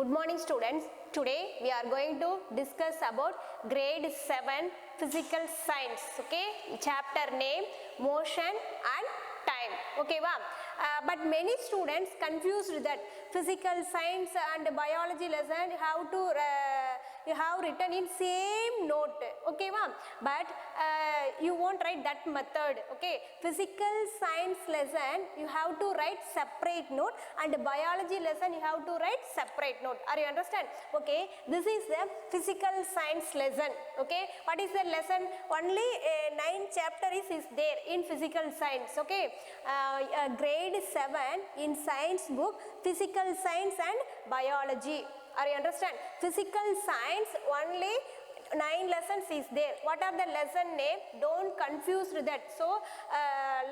Good morning students. Today we are going to discuss about grade 7 physical science. Okay, chapter name motion and time. Okay, wow. But many students confused that physical science and biology lesson you have written in same note. Okay, wow. But you won't write that method. Okay, physical science lesson you have to write separate note and biology lesson you have to write separate note. Are you understand? Okay, this is the physical science lesson. Okay, what is the lesson? Only 9 chapter is there in physical science. Okay, grade 7 in science book, physical science and biology. Are you understand? Physical science only 9 lessons is there. What are the lesson name? Don't confuse that. So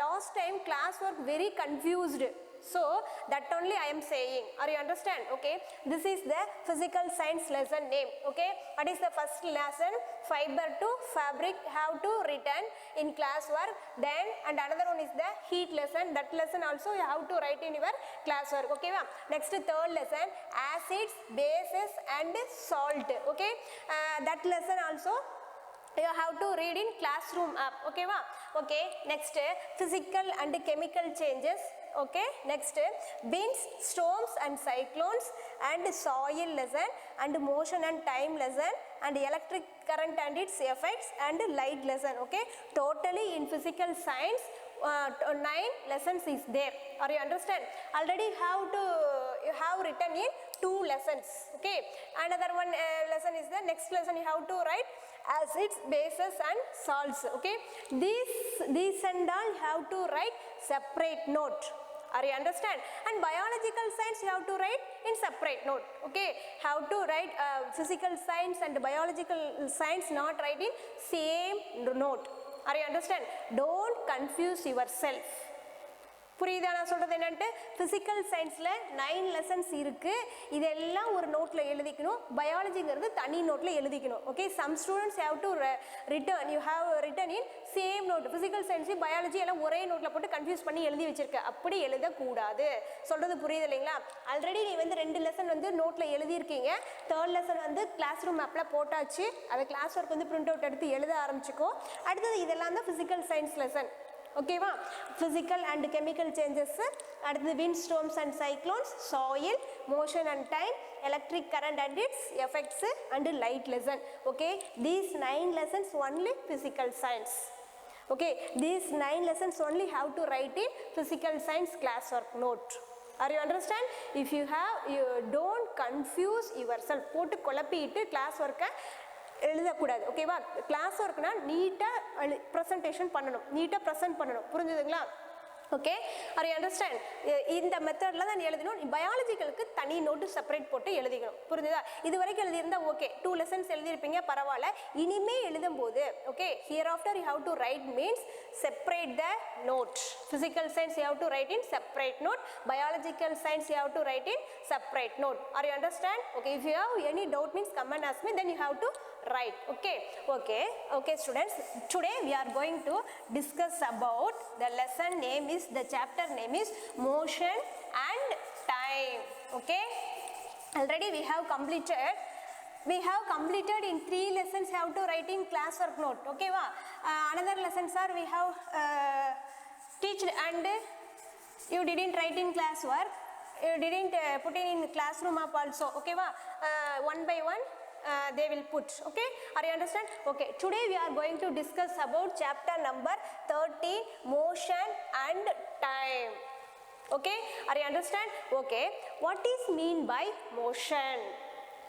last time class work very confused. So that only I am saying. Are you understand? Okay, this is the physical science lesson name. Okay, what is the first lesson? Fiber to fabric have to written in class work. Then and another one is the heat lesson. That lesson also you have to write in your class work. Okay, ma'am. Next third lesson, acids, bases and salt. Okay, that lesson also you have to read in classroom app. Okay, ma'am. Okay, next physical and chemical changes. Okay, next winds, storms and cyclones and soil lesson and motion and time lesson and electric current and its effects and light lesson. Okay, totally in physical science 9 lessons is there. Are you understand? Already you have written in 2 lessons. Okay, another one lesson is the next lesson you have to write acids, bases and salts. Okay, these and all you have to write separate note. Are you understand? And biological science you have to write in separate note. Okay, how to write physical science and biological science not write in same note. Are you understand? Don't confuse yourself. புரியுதா நான் சொல்றது என்னன்ட்டு? physical scienceல 9 lessons இருக்கு. இதெல்லாம் ஒரு நோட்ல எழுதிக்கணும். பயாலஜிங்கிறது தனி நோட்ல எழுதிக்கணும். Okay, some students have to you have written in same note. physical science biology எல்லாம் ஒரே நோட்ல போட்டு கன்ஃபியூஸ் பண்ணி எழுதி வச்சிருக்க. அப்படி எழுத கூடாது. சொல்றது புரியுது இல்லைங்களா? ஆல்ரெடி நீ வந்து 2 லெசன் வந்து நோட்ல எழுதி இருக்கீங்க. தேர்ட் லெசன் வந்து கிளாஸ் ரூம் ஆப்ல போட்டாச்சு. அத கிளாஸ் ஒர்க் வந்து பிரிண்ட் அவுட் எடுத்து எழுத ஆரம்பிச்சுக்கோ. அடுத்து இதெல்லாம் தான் physical science lesson. Okay, va? Physical and chemical changes, அடுத்து wind, storms and cyclones, soil, motion and time, electric current and its effects and light lesson. Okay, these 9 lessons only physical science. Okay, these 9 lessons only have to write in physical science classwork note. Are you understand? If you don't confuse yourself. போட்டு குழப்பிட்டு class ஒர்க்கை எழுதக்கூடாது. ஓகேவா? Class ஒர்க்னா நீட்டாக presentation பண்ணணும், நீட்டாக present பண்ணணும். புரிஞ்சுதுங்களா? Okay, are you understand? இந்த மெத்தடில் தான் எழுதணும். பயாலஜிக்கலுக்கு தனி நோட்டு செப்பரேட் போட்டு எழுதிக்கணும். புரிஞ்சுதா? இது வரைக்கும் எழுதியிருந்தால் ஓகே, 2 lessons எழுதியிருப்பீங்க, பரவாயில்ல. இனிமே எழுதும்போது okay, here after you have to write means separate the note. Physical science you have to write in separate note, biological science you have to write in separate note. Are you understand? Okay, if you have any doubt means come and ask me, then you have to write. Okay students, today we are going to discuss about the lesson name is, the chapter name is motion and time. Okay, already we have completed in 3 lessons. Have to write in classwork note. Okay, va? Another lessons are we have teached and you didn't write in classwork, you didn't put it in classroom up also. Okay, va? One by one they will put. Okay, are you understand? Okay, today we are going to discuss about chapter number 13, motion and time. Okay, are you understand? Okay, what is mean by motion?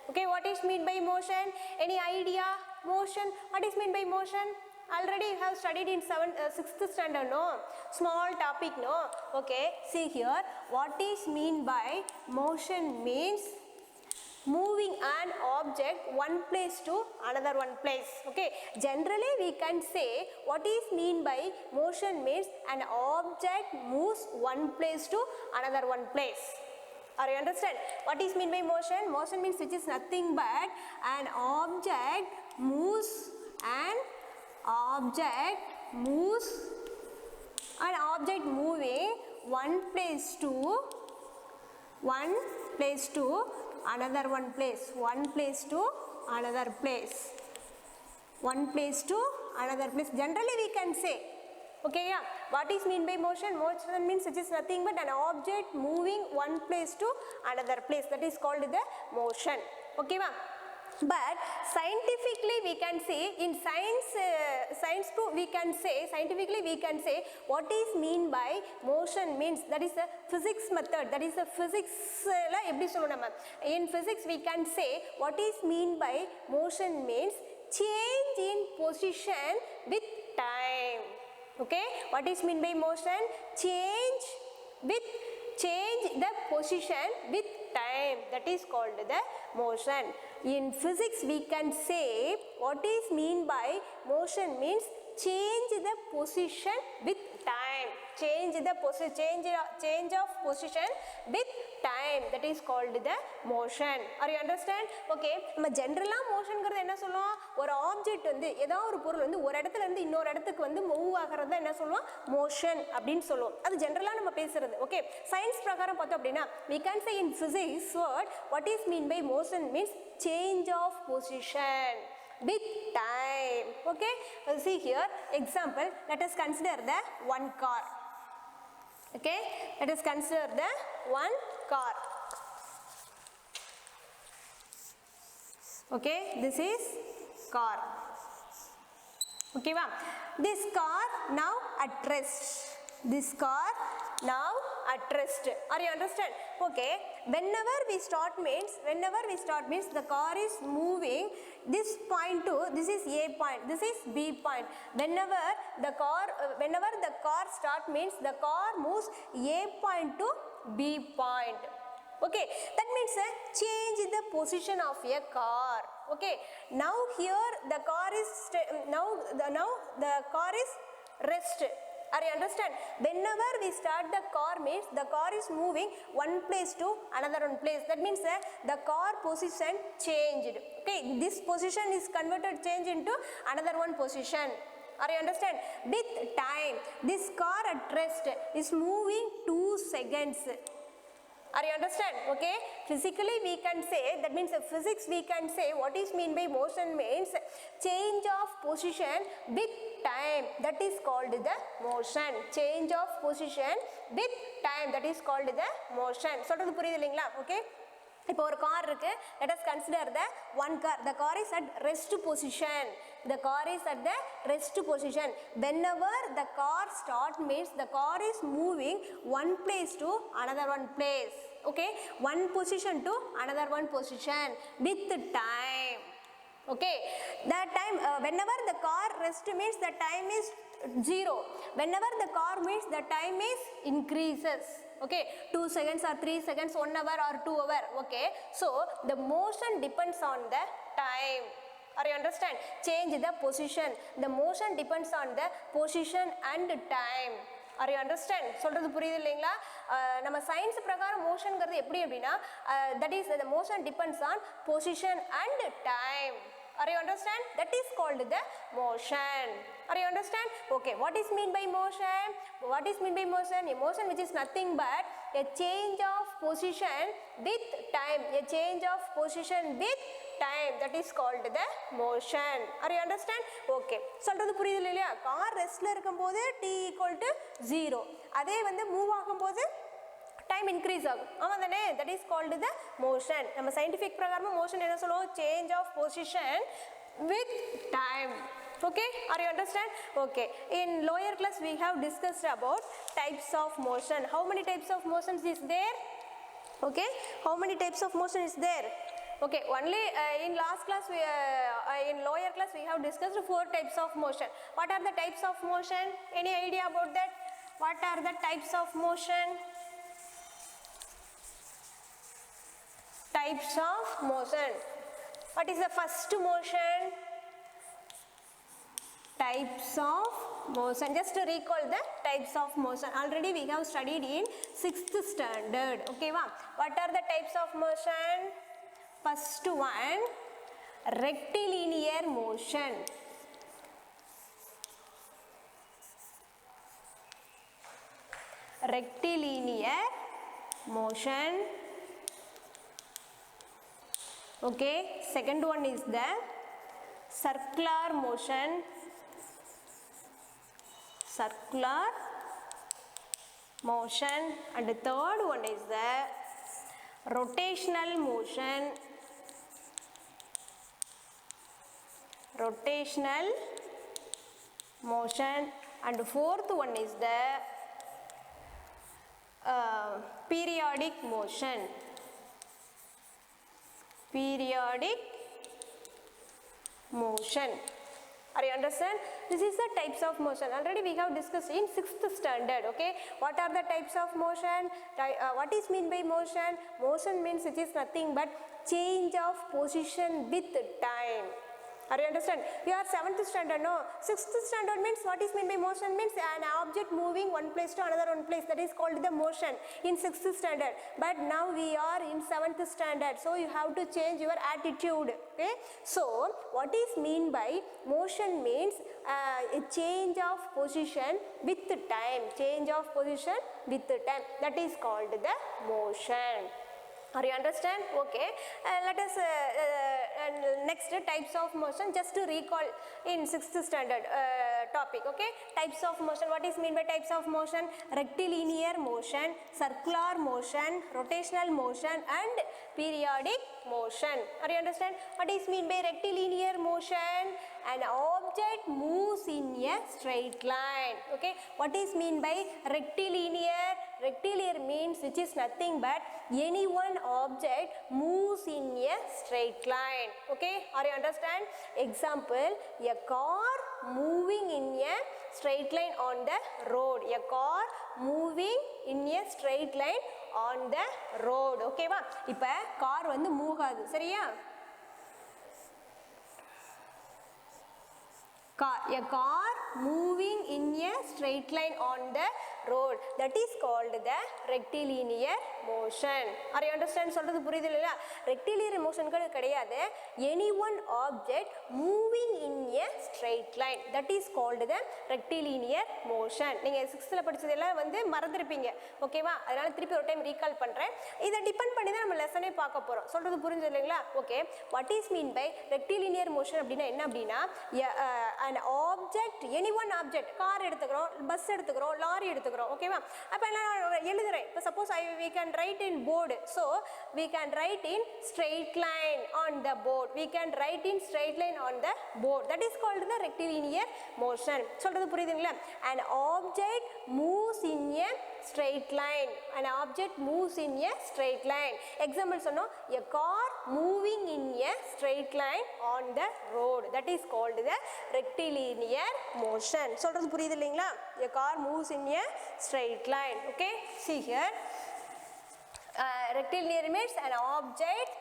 Okay, what is mean by motion? Any idea? Motion, what is mean by motion? Already you have studied in 6th standard, no? Small topic, no? Okay, see here, what is mean by motion means moving an object one place to another one place. Okay, generally we can say what is mean by motion means an object moves one place to another one place. Are you understand? What is mean by motion? Motion means which is nothing but an object moves moving one place to another one place, one place to another place, one place to another place. Generally we can say, okay, yeah, what is mean by motion? Motion means it is nothing but an object moving one place to another place, that is called the motion. Okay, ma'am. But scientifically we can say, in science too we can say, scientifically we can say what is mean by motion means, that is a physics method, that is a physics in physics we can say what is mean by motion means change in position with time. Okay, what is mean by motion? Change the position with time, that is called the motion. In physics we can say what is mean by motion means change the position with time, change of position with time, that is called the motion. Are you understand? Okay, நம்ம ஜெனரலா மோஷன்ங்கிறது என்ன சொல்லுவோம்? ஒரு object வந்து ஏதாவது ஒரு பொருள் வந்து ஒரு இடத்துல இருந்து இன்னொரு இடத்துக்கு வந்து மூவ் ஆகிறது என்ன சொல்லுவோம்? மோஷன் அப்படின்னு சொல்லுவோம். அது ஜெனரலா நம்ம பேசுறது. ஓகே, சயின்ஸ் பிரகாரம் பார்த்தோம் அப்படின்னா we can say in physics what is mean by motion means change of position with time. Okay, see here example, let us consider the one car. Okay, let us consider the one car. Okay, this is car. Okay, ma'am. This car now at rest. This car now at rest. Are you understand? Okay, whenever we start means the car is moving this point to, this is A point, this is B point. Whenever the car start means the car moves A point to B point. Okay, that means change the position of a car. Okay, now here the car is now the car is rest. Are you understand? Whenever we start the car means the car is moving one place to another one place. That means the car position changed. Okay, this position is converted, change into another one position. Are you understand? With time, this car at rest is moving 2 seconds. Are you understand? Okay, physically we can say, that means physics we can say what is mean by motion means change of position with time, that is called the motion. Change of position with time, that is called the motion. சொல்றது புரியுது இல்லைங்களா? Okay, இப்போ ஒரு car இருக்கு, let us consider the one car. The car is at rest position. The car is at the rest position. Whenever the car start means the car is moving one place to another one place. Okay, one position to another one position with time. Okay, that time whenever the car rest means the time is 0. Whenever the car means the time is increases. Okay, 2 seconds or 3 seconds, 1 hour or 2 hour. Okay, so the motion depends on the time. Are you understand? Change the position. The motion depends on the position and time. Are you understand? சொல்றது புரியுது இல்லைங்களா? நம்ம science பிரகாரம் மோஷன்ங்கிறது எப்படி அப்படின்னா that is the motion depends on position and time. Are you understand? That is called the motion. Are you understand? Okay, what is mean by motion? What is mean by motion? A motion which is nothing but a change of position with time. A change of position with time, that is called the motion. Are you understand? Okay, சொல்றது புரியுது இல்லையா? Car ரெஸ்ட்ல இருக்கும்போது t equal to 0. அதே வந்து move ஆகும்போது time increase ஆகும். ஆமா தானே? that is called the motion. நம்ம scientific பிரகாரமா motion என்ன சொல்லுவோம்? change of position with time. Okay, are you understand? Okay, in lower class we have discussed about types of motion. How many types of motions is there? Okay, how many types of motion is there? Okay, only in last class we in lower class we have discussed 4 types of motion. What are the types of motion? Any idea about that? What are the types of motion? Types of motion. What is the first motion? Types of motion. Just to recall the types of motion. Already we have studied in 6th standard. Okay, wow. What are the types of motion? First one, rectilinear motion. Rectilinear motion. Okay, second one is the circular motion. Circular motion, and the third one is the rotational motion. Rotational motion, and the fourth one is the periodic motion. Periodic motion. Are you understand? This is the types of motion. Already we have discussed in 6th standard. Okay, what are the types of motion? What is mean by motion? Motion means it is nothing but change of position with time. Are you understand? We are 7th standard, no? 6th standard means what is mean by motion means an object moving one place to another one place. That is called the motion in 6th standard. But now we are in 7th standard. So you have to change your attitude. Okay? So what is mean by motion means a change of position with time. Change of position with time. That is called the motion. Are you understand? Okay. Let us next types of motion, just to recall in 6th standard topic. Okay, types of motion. What is mean by types of motion? Rectilinear motion, circular motion, rotational motion, and periodic motion. Are you understand? What is mean by rectilinear motion? An object moves in a straight line. Okay, what is mean by rectilinear? Rectilinear means which is nothing but any one object moves in a straight line. Okay, are you understand? Example, a car moving in a straight line on the road. A car moving in a straight line on the road. Okay va? இப்ப car வந்து move ஆகுது சரியா? A car moving in a straight line on the road, that is called the rectilinear motion. Are you understand? சொல்றது புரியுது இல்லையா? rectilinear motion கிடையாது. Any one object moving in a straight line, that is called the rectilinear motion. நீங்க 6th படிச்சதெல்லாம் வந்து மறந்துருப்பீங்க. ஓகேவா? அதனால திருப்பி ஒரு டைம் ரீகால் பண்றேன். இத டிபெண்ட் பண்ணி தான் நம்ம லெசனே பார்க்க போறோம். சொல்றது புரியுது இல்லையா? Okay. What is mean by rectilinear motion அப்படினா என்ன அப்படினா an object, any one object, car எடுத்துக்கிறோம், பஸ் எடுத்துக்கிறோம், லாரி எடுத்துக்கிறோம். ஓகேவா? அப்ப நான் எழுதுறேன். இப்ப suppose we can write in board, so we can write in straight line on the board. We can write in straight line on the board. That is called the rectilinear motion. சொல்றது புரியுதுங்களா? An object moves in a straight line. An object moves in a straight line. Example சொன்னோம், a car moving in a straight line on the road. That is called the rectilinear motion. சொல்றது புரியுது இல்லைங்களா? A car moves in a straight line. Okay, see here. Rectilinear means an object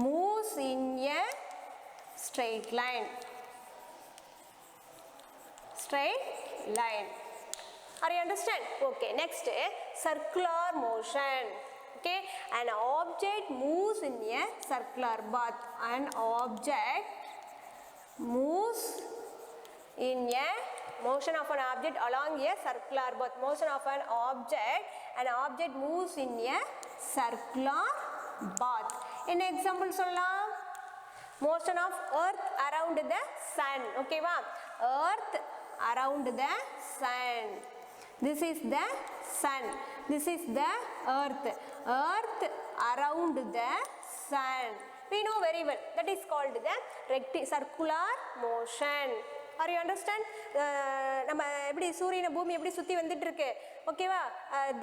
moves in a straight line. Straight line. Are you understand? Okay, next circular motion. Okay, an object moves in a circular path. An object moves in a motion of an object along a circular path. Motion of an object moves in a circular path. In example சொல்லலாம், motion of earth around the sun. Okay va? Earth around the sun. This is the sun. This is the earth. Earth around the sun. We know very well. That is called the circular motion. Are you understand? நம்ம எப்படி சூரியனை பூமி எப்படி சுத்தி வந்துட்டு இருக்கு? ஓகேவா?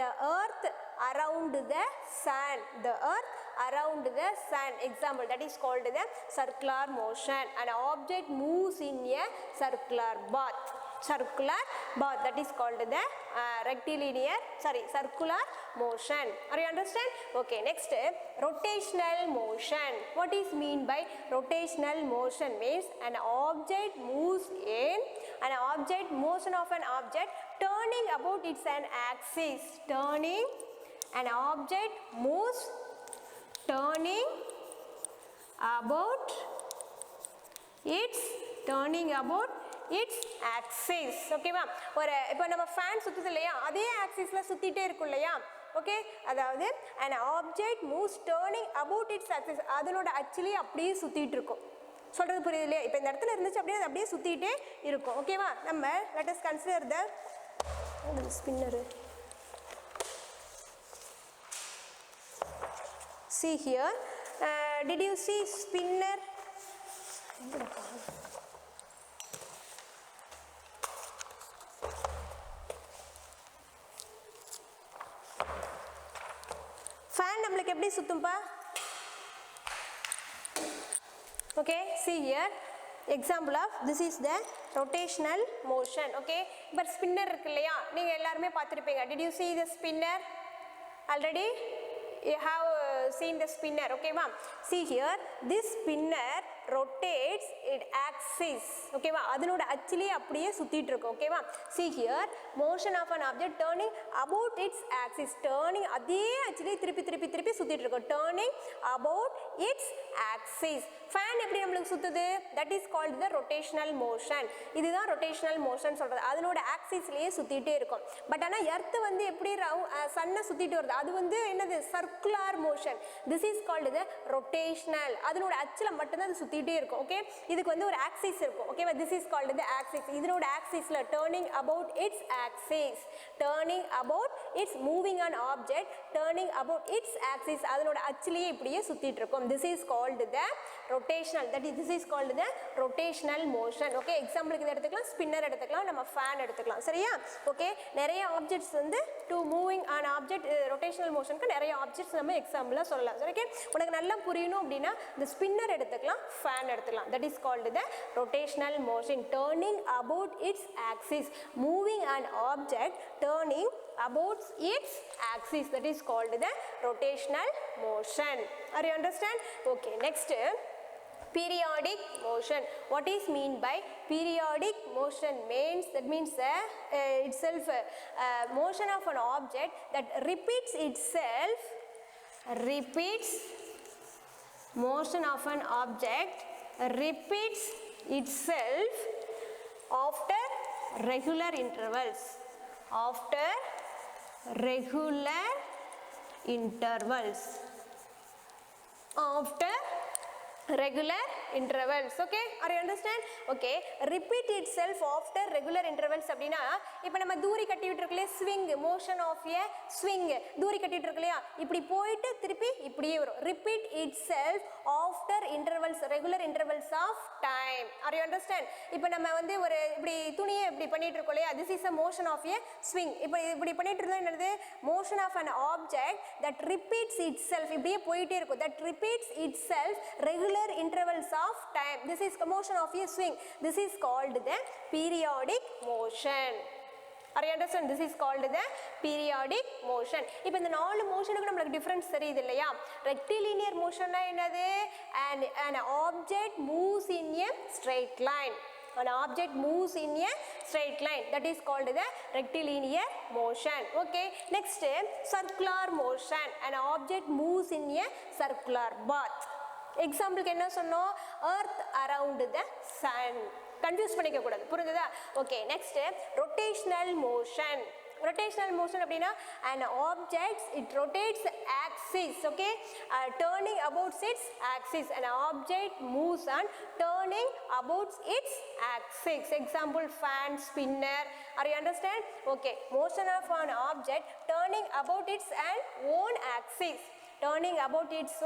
The earth around the sun. The earth around the sun. Example, that is called the circular motion. An object moves in a circular path. Circular path, that is called the circular motion. Are you understand? Okay, next rotational motion. What is mean by rotational motion? Means an object moves in motion of an object turning about its an axis. Turning, an object moves turning about its axis. ஓகேவா? ஒரு இப்போ நம்ம fan சுத்துது இல்லையா, அதே ஆக்சிஸ்ல சுத்திட்டே இருக்கும் இல்லையா? ஓகே அதாவது an object moves turning about its axis அதனோட ஆக்சுவலி அப்படியே சுத்திட்டு இருக்கும் சொல்றது புரியுது இல்லையா இப்போ இந்த இடத்துல இருந்துச்சு அப்படியே அது அப்படியே சுத்திட்டே இருக்கும் ஓகேவா நம்ம let us consider the spinner see here did you see spinner fan நம்மளுக்கு எப்படி சுத்தும்பா okay see here example of this is the rotational motion okay but spinner இருக்கு இல்லையா நீங்க எல்லாரும் பார்த்திருப்பீங்க did you see the spinner already you have seen the spinner okay ma see here this spinner rotates its axis okay ma அதனோட actually அப்படியே சுத்திட்டு இருக்கு okay ma see here motion of an object turning about its axis turning அதே actually திருப்பி சுத்திட்டு இருக்கு turning about its axis fan எப்படி நமக்கு சுத்துது that is called the rotational motion இதுதான் rotational motion சொல்றது அதனோட axisலயே சுத்திட்டே இருக்கும் பட் ஆனா earth வந்து எப்படி சன்ன சுத்திட்டு வருது அது வந்து என்னது circular motion this is called the rotational அதனோட அச்சுல மட்டும் தான் அது சுத்திட்டே இருக்கும் ஓகே இதுக்கு வந்து ஒரு axis இருக்கும் ஓகேவா this is called the axis இதனோட axisல turning about its axis turning about its moving an object turning about its axis அதனோட அச்சுலயே இப்படியே சுத்திட்டு இருக்கும் this is called the rotational that is this is called the rotational motion okay எக்ஸாம்பிளுக்கு இத எடுத்துக்கலாம் spinner எடுத்துக்கலாம் நம்ம ஃபேன் எடுத்துக்கலாம் சரியா ஓகே நிறைய ஆப்ஜெக்ட்ஸ் வந்து to moving an object rotational motionக்கு நிறைய ஆப்ஜெக்ட்ஸ் நம்ம எக்ஸாம்பிளா சொல்லலாம் சரி ஓகே உங்களுக்கு நல்லா புரியணும் அப்படினா the spinner எடுத்துக்கலாம் ஃபேன் எடுத்துக்கலாம் that is called the rotational motion turning about its axis moving an object turning about its axis that is called the rotational motion are you understand okay next periodic motion what is mean by periodic motion means that means itself motion of an object that repeats itself motion of an object repeats itself after regular intervals after regular intervals after regular intervals okay are you understand okay repeat itself after regular intervals அப்படினா இப்போ நம்ம தூரி கட்டி விட்டுருக்கலே swing motion of a swing தூரி கட்டிட்டு இருக்கலையா இப்படி போயிட்டு திருப்பி இப்படியே வரும் repeat itself after intervals regular intervals of time are you understand இப்போ நம்ம வந்து ஒரு இப்படி துணியை இப்படி பண்ணிட்டு இருக்கோம்லையா this is a motion of a swing இப்போ இப்படி பண்ணிட்டு இருந்தா என்னது motion of an object that repeats itself இப்படியே போயிட்டே இருக்கும் that repeats itself regular intervals of time this is motion of a swing this is called the periodic motion are you understand this is called the periodic motion இப்போ இந்த நாலு மோஷனுக்கு நமக்கு difference தெரியுது இல்லையா rectilinear motionனா என்னது an object moves in a straight line an object moves in a straight line that is called the rectilinear motion okay next circular motion an object moves in a circular path எக்ஸாம்பிளுக்கு என்ன சொன்னோம் earth around the sun confuse பண்ணிக்க கூடாது புரியுதா okay next rotational motion அப்படினா an object it rotates axis okay turning about its axis an object moves on turning about its axis example fan spinner are you understand okay motion of an object turning about its own axis turning about its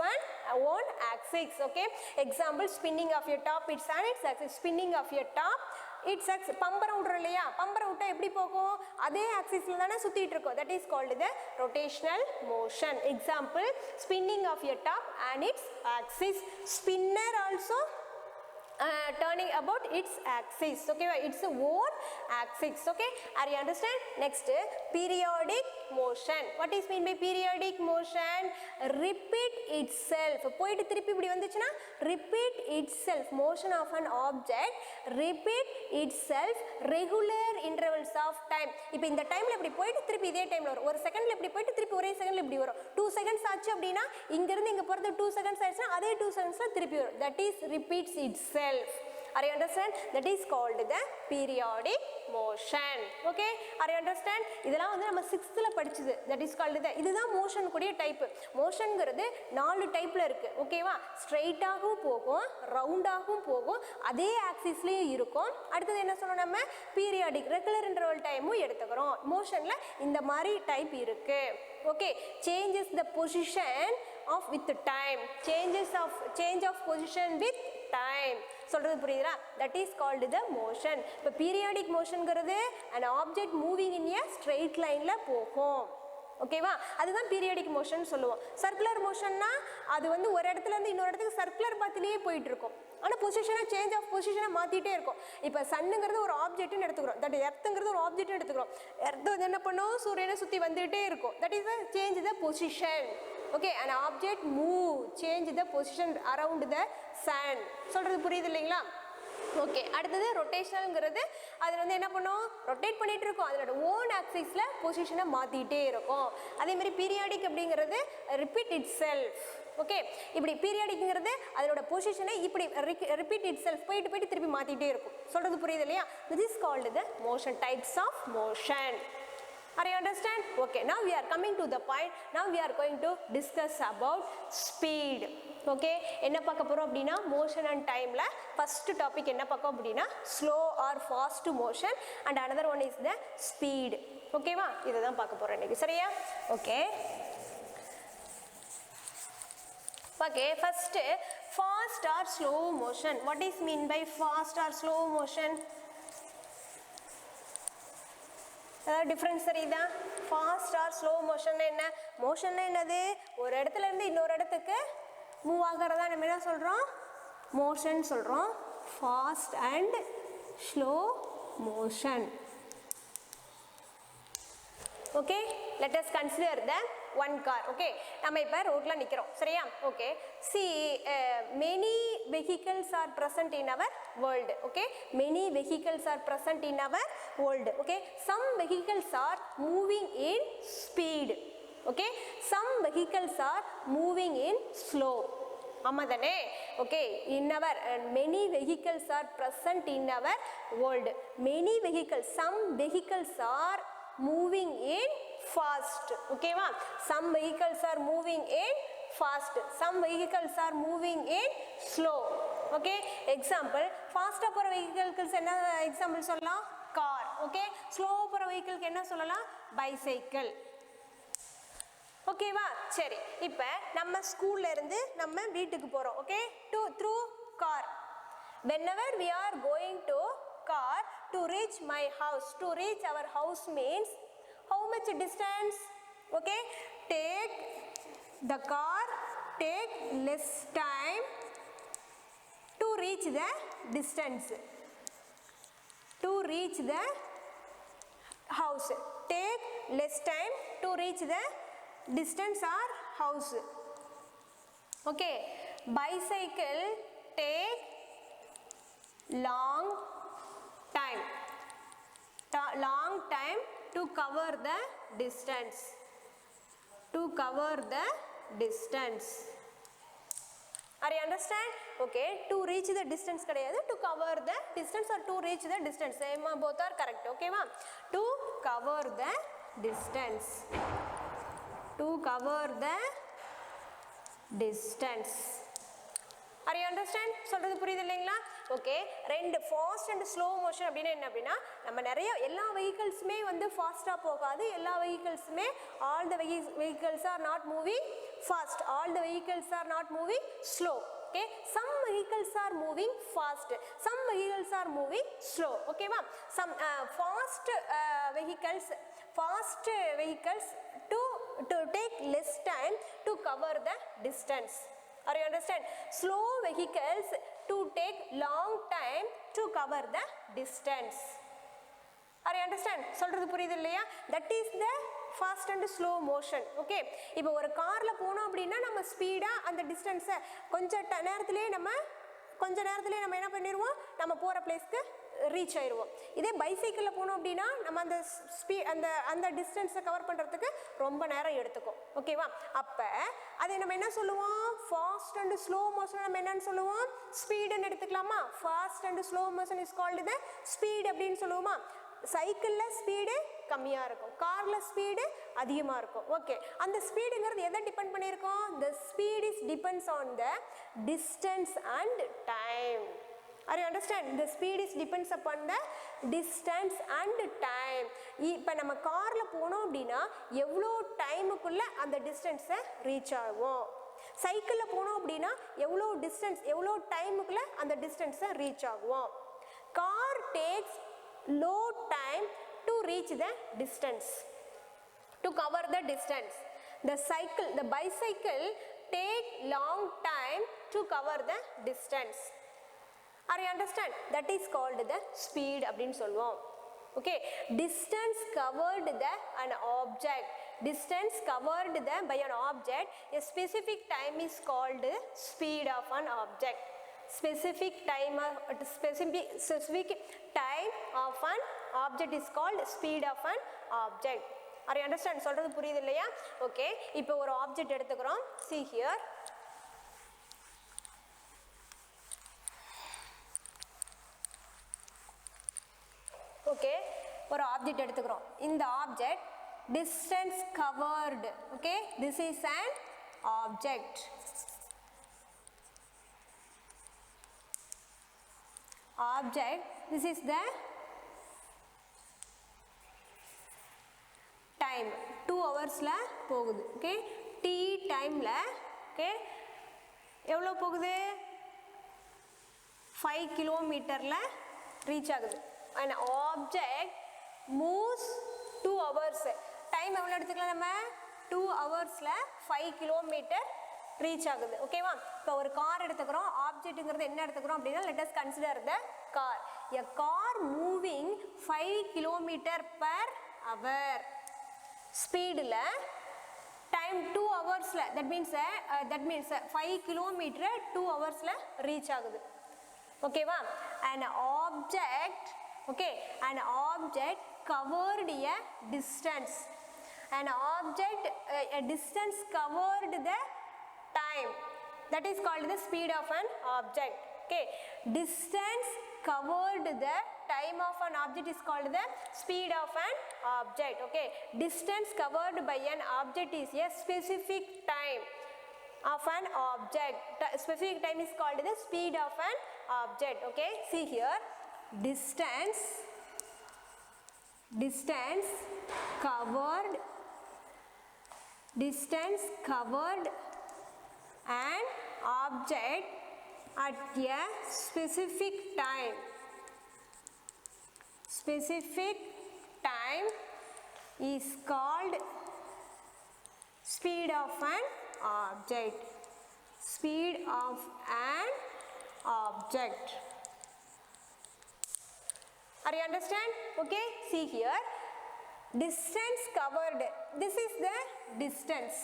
own axis okay example spinning of your top it's on its axis spinning of your top it's axis பம்பர விடுறோம் இல்லையா பம்பர விட்டா எப்படி போகும் அதே ஆக்சிஸ்ல தானே சுத்திட்டு இருக்கும் that is called the rotational motion example spinning of your top and its axis spinner also turning about its axis okay its own axis okay are you understand next periodic motion what is mean by periodic motion repeat itself போயிட்டு திருப்பி இப்படி வந்துச்சுனா repeat itself motion of an object repeat itself regular intervals of time இப்போ இந்த டைம்ல இப்படி போயிட்டு திருப்பி இதே டைம்ல வரும் ஒரு செகண்ட்ல இப்படி போயிட்டு திருப்பி ஒரே செகண்ட்ல இப்படி வரும் 2 செகண்ட்ஸ் ஆச்சு அப்படினா இங்க இருந்து இங்க போறது 2 செகண்ட்ஸ் ஆச்சுனா அதே 2 செகண்ட்ஸ்ல திருப்பி வரும் that is repeats itself Are you understand? That is called the periodic motion. Okay, are you understand? இதெல்லாம் வந்து நம்ம 6th ல படிச்சது. That is called the இதுதான் மோஷன் கூடிய டைப். மோஷன்ங்கிறது 4 டைப்ல இருக்கு. ஓகேவா? ஸ்ட்ரைட்டாகவும் போகும், ரவுண்டாகவும் போகும், அதே ஆக்சிஸ்லயும் இருக்கும். அடுத்து என்ன சொல்லணும், நம்ம பீரியாடிக் ரெகுலர் இன்டர்வல் டைமும் எடுத்துக்கிறோம். மோஷன்ல இந்த மாதிரி டைப் இருக்கு. Okay, changes the position of with time, change of position with time. சொல்றது புரியுதா? That is called the motion. இப்போ periodic motionங்கிறது an object moving in a straight lineல போகும். ஓகேவா? அதுதான் பீரியாடிக் மோஷன் சொல்லுவோம். சர்க்குலர் மோஷன்னா அது வந்து ஒரு இடத்துல இருந்து இன்னொரு இடத்துக்கு சர்க்குலர் பாத்திலேயே போயிட்டு இருக்கும். ஆனால் பொசிஷனை சேஞ்ச் ஆஃப் பொசிஷனை மாற்றிட்டே இருக்கும். இப்போ சன்னுங்கிறது ஒரு ஆப்ஜெக்ட்னு எடுத்துக்கிறோம், தட் எர்த்துங்கிறது ஒரு ஆப்ஜெக்ட்னு எடுத்துக்கிறோம். எர்த்து வந்து என்ன பண்ணும், சூரியனை சுற்றி வந்துகிட்டே இருக்கும். That is the change the position. Okay, an object move, change the position around the sun. சொல்கிறது புரியுது இல்லைங்களா? ஓகே, அடுத்தது ரொட்டேஷனல்ங்கிறது அது வந்து என்ன பண்ணும், ரொட்டேட் பண்ணிட்டு இருக்கும், அதோட ஓன் ஆக்சிஸ்ல பொசிஷனை மாத்திட்டே இருக்கும். அதே மாதிரி பீரியாடிக் அப்படிங்கிறது ரிப்பீட் இட் செல்ஃப். ஓகே, இப்படி பீரியாடிக்ங்கிறது அதோட பொசிஷனை இப்படி ரிப்பீட் இட் செல்ஃப் போயிட்டு திருப்பி மாத்திட்டே இருக்கும். சொல்றது புரியுது இல்லையா? This is called the motion, types of motion. Are you understand? Okay, now we are coming to the point. Now we are going to discuss about speed. Okay, என்ன பார்க்க போறோம் அப்படின்னா motion and timeல first topic என்ன பார்க்க அப்படின்னா slow or fast motion and another one is the speed. ஓகேவா? இதை தான் பார்க்க போறோம் இன்னைக்கு. சரியா? Okay, okay, first fast or slow motion. What is mean by fast or slow motion? Difference தெரியுதா? ஃபாஸ்ட் ஆர் ஸ்லோ மோஷன் என்ன? மோஷன் என்னது, ஒரு இடத்துல இருந்து இன்னொரு இடத்துக்கு மூவ் ஆகிறதா நம்ம என்ன சொல்கிறோம், மோஷன் சொல்கிறோம். Fast and slow motion. Okay, let us consider the one car. Okay, நம்ம இப்போ ரோட்டில் நிற்கிறோம். சரியா? Okay, see many vehicles are present in our world. Okay, many vehicles are present in our world. Okay, some vehicles are moving in speed. Okay, some vehicles are moving in slow. ஆமா தானே? Okay, in our many vehicles are present in our world. Many vehicles, some vehicles are moving in fast. Okay va? Some vehicles are moving in fast, some vehicles are moving in slow. Okay, example, fast போற vehicles என்ன example சொல்லலாம், car. Okay, slow போற vehicle என்ன சொல்லலாம், bicycle. ஓகேவா? சரி, இப்போ நம்ம ஸ்கூல்ல இருந்து நம்ம வீட்டுக்கு போறோம். Okay, through car. Whenever we are going to car to reach my house, to reach our house means how much distance? Okay, take the car, take less time to reach the distance, to reach the house. Take less time to reach the distance or house. Okay, bicycle take long time to cover the distance, to cover the distance. Are you understand? Okay, to reach the distance கிடையாது, to cover the distance or to reach the distance, same, both are correct. Okay va? To cover the distance, to cover the distance. Are you understand? சொல்றது புரியுது இல்லைங்களா? Okay, ரெண்டு fast and slow motion அப்படின்னு என்ன அப்படின்னா, நம்ம நிறைய எல்லா வெஹிக்கிள்ஸுமே வந்து ஃபாஸ்ட்டாக போகாது, எல்லா வெஹிக்கிள்ஸுமே all the vehicles are not moving fast, all the vehicles are not moving slow. Okay, some vehicles are moving fast, some vehicles are moving slow. Okay ma? Some fast vehicles to take less time to cover the distance. Are you understand? Slow vehicles to take long time to cover the distance. Are you understand? சொல்றது புரியுது இல்லையா? That is the fast and slow motion. Okay, இப்போ ஒரு கார்ல போனோம் அப்படின்னா நம்ம speedo அந்த டிஸ்டன்ஸை கொஞ்ச நேரத்திலே நம்ம என்ன பண்ணிடுவோம், நம்ம போகிற பிளேஸ்க்கு ரீச் ஆயிடுவோம். இதே பைசைக்கிளில் போனோம் அப்படின்னா நம்ம அந்த அந்த டிஸ்டன்ஸை கவர் பண்ணுறதுக்கு ரொம்ப நேரம் எடுத்துக்கும். ஓகேவா? அப்போ அதை நம்ம என்ன சொல்லுவோம்? ஃபாஸ்ட் அண்ட் ஸ்லோ மோஷன் நம்ம என்னன்னு சொல்லுவோம்? ஸ்பீடுன்னு எடுத்துக்கலாமா? Fast and slow motion is called the speed அப்படின்னு சொல்லுவோமா? சைக்கிளில் ஸ்பீடு கம்மியாக இருக்கும், காரில் ஸ்பீடு அதிகமாக இருக்கும். ஓகே, அந்த ஸ்பீடுங்கிறது எதை டிபெண்ட் பண்ணியிருக்கோம்? The speed is depends on the distance and time. Are you understand? The speed is depends upon the distance and time. இப்போ நம்ம காரில் போனோம் அப்படின்னா எவ்வளோ டைமுக்குள்ளே அந்த டிஸ்டன்ஸை ரீச் ஆகும். சைக்கிளில் போனோம் அப்படின்னா எவ்வளோ டிஸ்டன்ஸ் எவ்வளோ டைமுக்குள்ளே அந்த டிஸ்டன்ஸை ரீச் ஆகும். Car takes low time to reach the distance, to cover the distance. The bicycle take long time to cover the distance. Are you understand? That is called the speed அப்படினு சொல்வோம். Okay, distance covered the an object, distance covered the by an object, a specific time is called speed of an object. Specific time of an object is called speed of an object. Are you understand? சொல்றது புரியுது இல்லையா? Okay, இப்போ ஒரு object எடுத்துக்கிறோம். See here. Okay, ஒரு object எடுத்துக்கிறோம். இந்த object distance covered. Okay, this is an object. Object, this is the time, 2 hours-ல போகுது. ஓகே, t டைம்ல ஓகே எவ்வளோ போகுது? 5 கிலோமீட்டர்ல ரீச் ஆகுது. an object moves 2 hours. Time எவ்வளோ எடுத்துக்கலாம் நம்ம? 2 hours-ல 5 கிலோமீட்டர் ரீச் ஆகுது. ஓகேவா? இப்போ ஒரு கார் எடுத்துக்கிறோம். ஆப்ஜெக்ட்டுங்கிறது என்ன எடுத்துக்கிறோம் அப்படின்னா, let us consider the car. A car moving 5 kilometer per hour. ஸ்பீடில் டைம் 2 hours-ல that means 5 kilometer 2 hours-ல ரீச் ஆகுது. ஓகேவா? an object covered a distance. an object a distance covered the time, that is called the speed of an object. Okay, distance covered the time of an object is called the speed of an object. Okay, distance covered by an object is a specific time of an object. Specific time is called the speed of an object. Okay, see here, distance covered an object at a specific time. Specific time is called speed of an object. Speed of an object. Are you understand? Okay, see here, distance covered, this is the distance.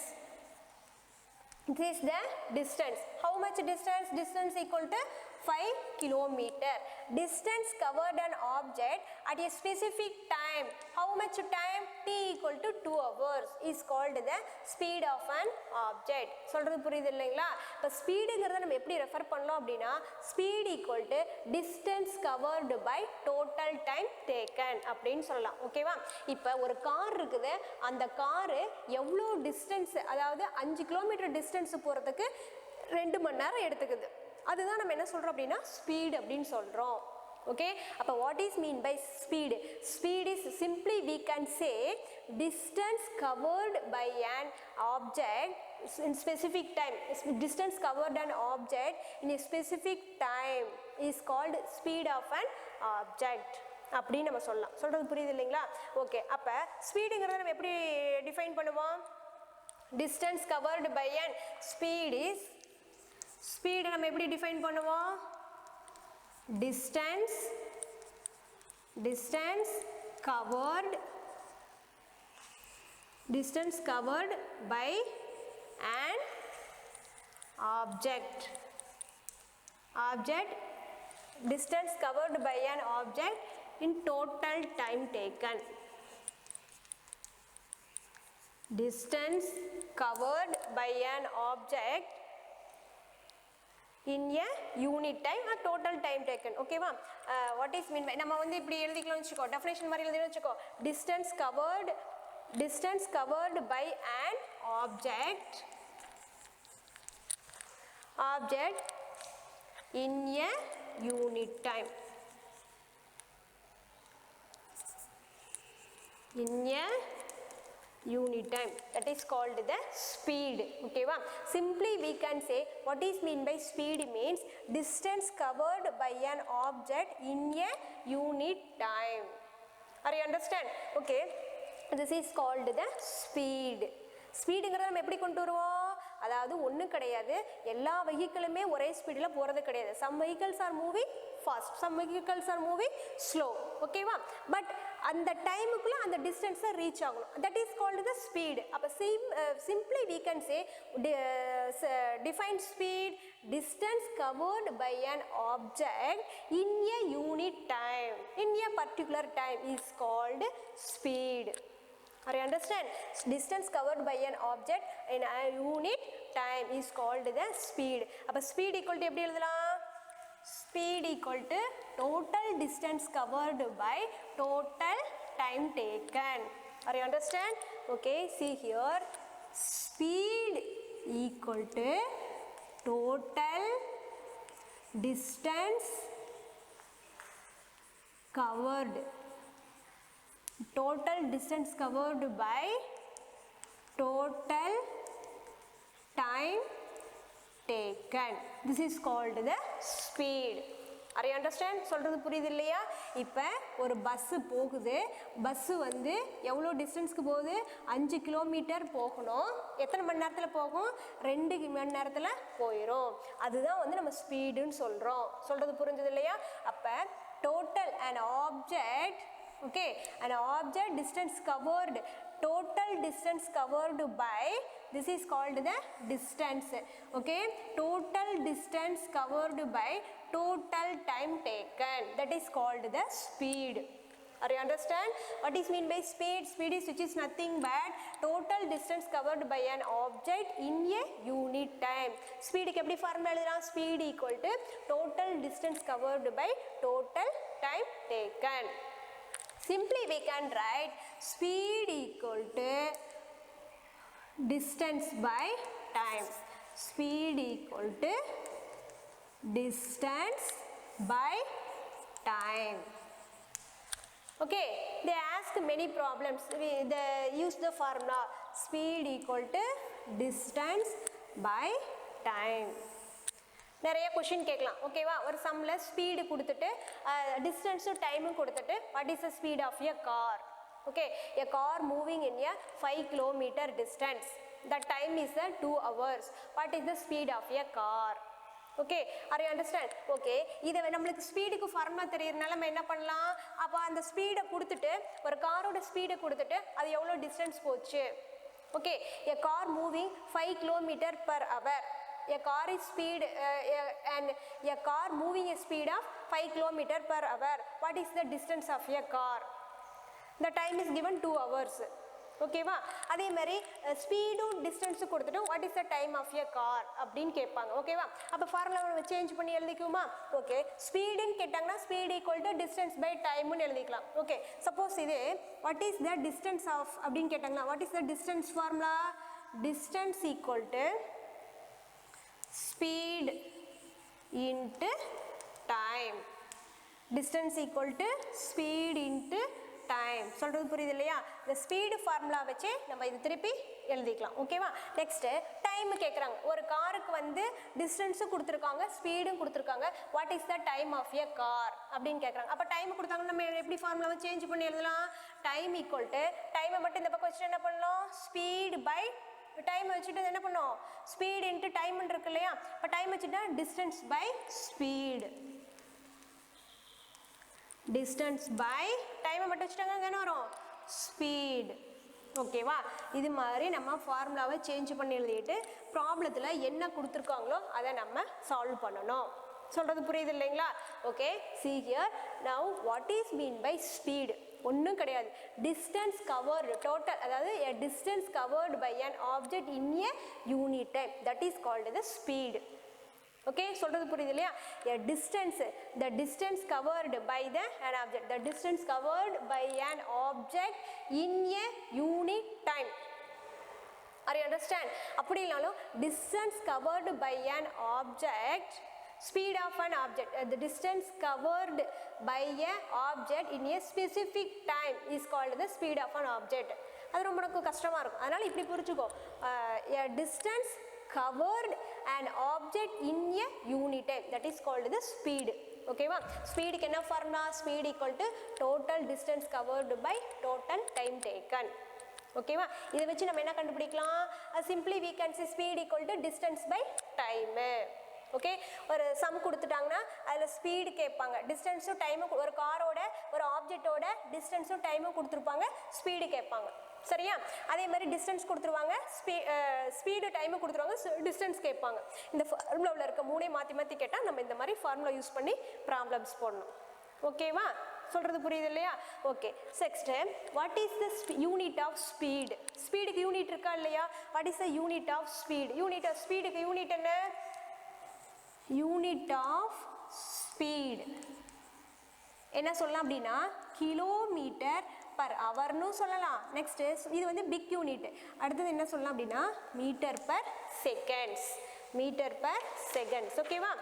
This is the distance. How much distance? Distance equal to 5 kilometer. Distance covered an object at a specific time. How much time? T equal to 2 hours is called the speed of an object. சொல்றது புரியுது இல்லைங்களா? இப்போ ஸ்பீடுங்கிறத நம்ம எப்படி refer பண்ணலாம் அப்படின்னா, speed equal to distance covered by total time taken அப்படின்னு சொல்லலாம். ஓகேவா? இப்போ ஒரு கார் இருக்குது, அந்த காரு எவ்வளோ டிஸ்டன்ஸ், அதாவது 5 கிலோமீட்டர் டிஸ்டன்ஸ் போகிறதுக்கு 2 மணி நேரம் எடுத்துக்குது. அதுதான் நம்ம என்ன சொல்கிறோம் அப்படின்னா ஸ்பீடு அப்படின்னு சொல்கிறோம். ஓகே, அப்போ what is mean by speed? Speed is simply we can say distance covered by an object in specific time. Distance covered an object in a specific time is called speed of an object அப்படின்னு நம்ம சொல்லலாம். சொல்கிறது புரியுது இல்லைங்களா? Okay, அப்போ ஸ்பீடுங்கிறத நம்ம எப்படி define பண்ணுவோம்? Distance covered by an speed is, speed நம்ம எப்படி டிஃபைன் பண்ணுவோம்? Distance covered by an object distance covered by an object in total time taken. Distance covered by an object in a unit time or total time taken. Okay va? What is mean by நம்ம வந்து இப்படி எழுதிக்கலாம் வெச்சுக்கோ, definition மாதிரி எழுதிக்கலாம் வெச்சுக்கோ. Distance covered by an object in a unit time. In a unit time, that is called the speed. Okay va? Simply we can say what is mean by speed means distance covered by an object in a unit time. Are you understand? Okay, this is called the speed. ஸ்பீடுங்கிறத நம்ம எப்படி கொண்டு வருவோம், அதாவது ஒன்றும் கிடையாது, எல்லா வெஹிக்கிளுமே ஒரே ஸ்பீடில் போகிறது கிடையாது. Some vehicles are moving fast, some vehicles are moving slow. ஓகேவா? பட் அந்த டைமுக்குள்ளே அந்த டிஸ்டன்ஸை ரீச் ஆகணும். That is called the speed. அப்போ simply we can say define speed, distance covered by an object in a unit time, in a particular time is called speed. Are you understand? Distance covered by an object in a unit time is called the speed. அப்போ speed equal to எப்படி எழுதலாம்? Speed equal to total distance covered by total time taken. Are you understand? Okay, see here, speed equal to total distance covered by total time taken. This is called the speed. Are you understand? சொல்றது புரியுது இல்லையா? இப்போ ஒரு bus போகுது, bus வந்து எவ்வளோ டிஸ்டன்ஸ்க்கு போகுது, 5 kilometre போகணும். எத்தனை மணி நேரத்தில் போகும்? 2 மணி நேரத்தில் போயிடும். அதுதான் வந்து நம்ம ஸ்பீடுன்னு சொல்கிறோம். சொல்கிறது புரிஞ்சது இல்லையா? அப்போ total an object, okay, an object distance covered, total distance covered by, this is called the distance. Okay, total distance covered by total time taken, that is called the speed. Are you understand? What is mean by speed? Speed is which is nothing but total distance covered by an object in a unit time. Speed க்கு எப்படி formula எழுதலாம்? Speed equal to total distance covered by total time taken. Simply we can write speed equal to distance by time. Speed equal to distance by time. Okay, they ask many problems. They use the formula speed equal to distance by time. நிறைய question கேட்கலாம். ஓகேவா? ஒரு சம்மில் speed கொடுத்துட்டு டிஸ்டன்ஸும் டைமும் கொடுத்துட்டு what is the speed of a car? Okay, a car moving in a 5 kilometre distance, the time is 2 hours. What is the speed of a car? Okay, are you understand? Okay, இதை நம்மளுக்கு ஸ்பீடுக்கு formula தெரியறதுனால நம்ம என்ன பண்ணலாம்? அப்போ அந்த ஸ்பீடை கொடுத்துட்டு, ஒரு காரோட ஸ்பீடை கொடுத்துட்டு அது எவ்வளோ டிஸ்டன்ஸ் போச்சு. Okay, a car moving 5 kilometre per hour. A car is speed and a car moving a speed of 5 km per hour. What is the distance of a car? The time is given 2 hours. ஓகேவா? அதே மாதிரி ஸ்பீடும் டிஸ்டன்ஸும் கொடுத்துட்டு what is the time of a car அப்படின்னு கேட்பாங்க. ஓகேவா? அப்போ ஃபார்முலா சேஞ்ச் பண்ணி எழுதிக்குமா? ஓகே, ஸ்பீடுன்னு கேட்டாங்கன்னா speed equal to distance by டைம்னு எழுதிக்கலாம். ஓகே, சப்போஸ் இது what is the distance of அப்படின்னு கேட்டாங்கன்னா what is the distance formula? Distance equal to speed into time. Distance equal to speed into time. சொல்றது புரியுது இல்லையா? இந்த ஸ்பீடு ஃபார்முலா வச்சு நம்ம இது திருப்பி எழுதிக்கலாம். ஓகேவா? நெக்ஸ்ட் டைம் கேட்குறாங்க. ஒரு காருக்கு வந்து டிஸ்டன்ஸும் கொடுத்துருக்காங்க, ஸ்பீடும் கொடுத்துருக்காங்க. What is the time of a car அப்படின்னு கேட்குறாங்க. அப்போ டைம் கொடுத்தாங்க, நம்ம எப்படி ஃபார்முலாவை சேஞ்ச் பண்ணி எழுதலாம்? டைம் ஈக்குவல் டு டைமை மட்டும் இந்த பக்கம் வச்சுட்டு என்ன பண்ணலாம்? ஸ்பீடு பை டைம் வச்சுட்டு என்ன பண்ணோம்? ஸ்பீட் இன்ட்டு டைம் இருக்கு இல்லையா? இப்போ டைம் வச்சுட்டா distance by speed, distance by டைமை மட்டும் வச்சுட்டாங்க என்ன வரும்? ஸ்பீடு. ஓகேவா? இது மாதிரி நம்ம ஃபார்முலாவை சேஞ்ச் பண்ணி எழுதிட்டு ப்ராப்ளத்தில் என்ன கொடுத்துருக்காங்களோ அதை நம்ம சால்வ் பண்ணணும். சொல்றது புரியுது இல்லைங்களா? Okay, see here. Now what is mean by speed? ஒன்றும் கிடையாது, distance covered total, அதாவது a distance covered by an object in a unit time, that is called the speed. Okay, சொல்றது புரியுது இல்லையா? a distance, the distance covered by an object, the distance covered by an object in a unit time. Are you understand? அப்படி இல்லைனாலும் distance covered by an object, speed of an object, the distance covered by an object in a specific time is called the speed of an object. அது ரொம்ப எனக்கு கஷ்டமா இருக்கும், அதனால இப்படி புரிஞ்சுக்கோ. a distance covered an object in a unit time, that is called the speed. ஓகேவா? ஸ்பீடுக்கு என்ன formula? Speed equal to total distance covered by total time taken. ஓகேவா? இதை வச்சு நம்ம என்ன கண்டுபிடிக்கலாம்? Simply we can say speed equal to distance by time. Okay, ஒரு சம் கொடுத்துட்டாங்கன்னா அதில் ஸ்பீடு கேட்பாங்க, டிஸ்டன்ஸும் டைமும், ஒரு காரோட ஒரு ஆப்ஜெக்டோட டிஸ்டன்ஸும் டைமும் கொடுத்துருப்பாங்க, ஸ்பீடு கேட்பாங்க. சரியா? அதே மாதிரி டிஸ்டன்ஸ் கொடுத்துருவாங்க, ஸ்பீடு டைமு கொடுத்துருவாங்க, டிஸ்டன்ஸ் கேட்பாங்க. இந்த ஃபார்முலாவில் இருக்க மூணே மாற்றி மாற்றி கேட்டால் நம்ம இந்த மாதிரி ஃபார்முலா யூஸ் பண்ணி ப்ராப்ளம்ஸ் போடணும். ஓகேவா? சொல்கிறது புரியுது இல்லையா? Okay, next what is the unit of speed? ஸ்பீடுக்கு யூனிட் இருக்கா இல்லையா? What is the unit of speed? Unit of ஸ்பீடுக்கு யூனிட் என்ன? யூனிட் ஆஃப் ஸ்பீட் என்ன சொல்லலாம் அப்படின்னா கிலோமீட்டர் பர் ஹவர்னு சொல்லலாம். நெக்ஸ்ட்டு இது வந்து பிக் யூனிட். அடுத்தது என்ன சொல்லலாம் அப்படின்னா metre per seconds, metre per seconds. ஓகேவா?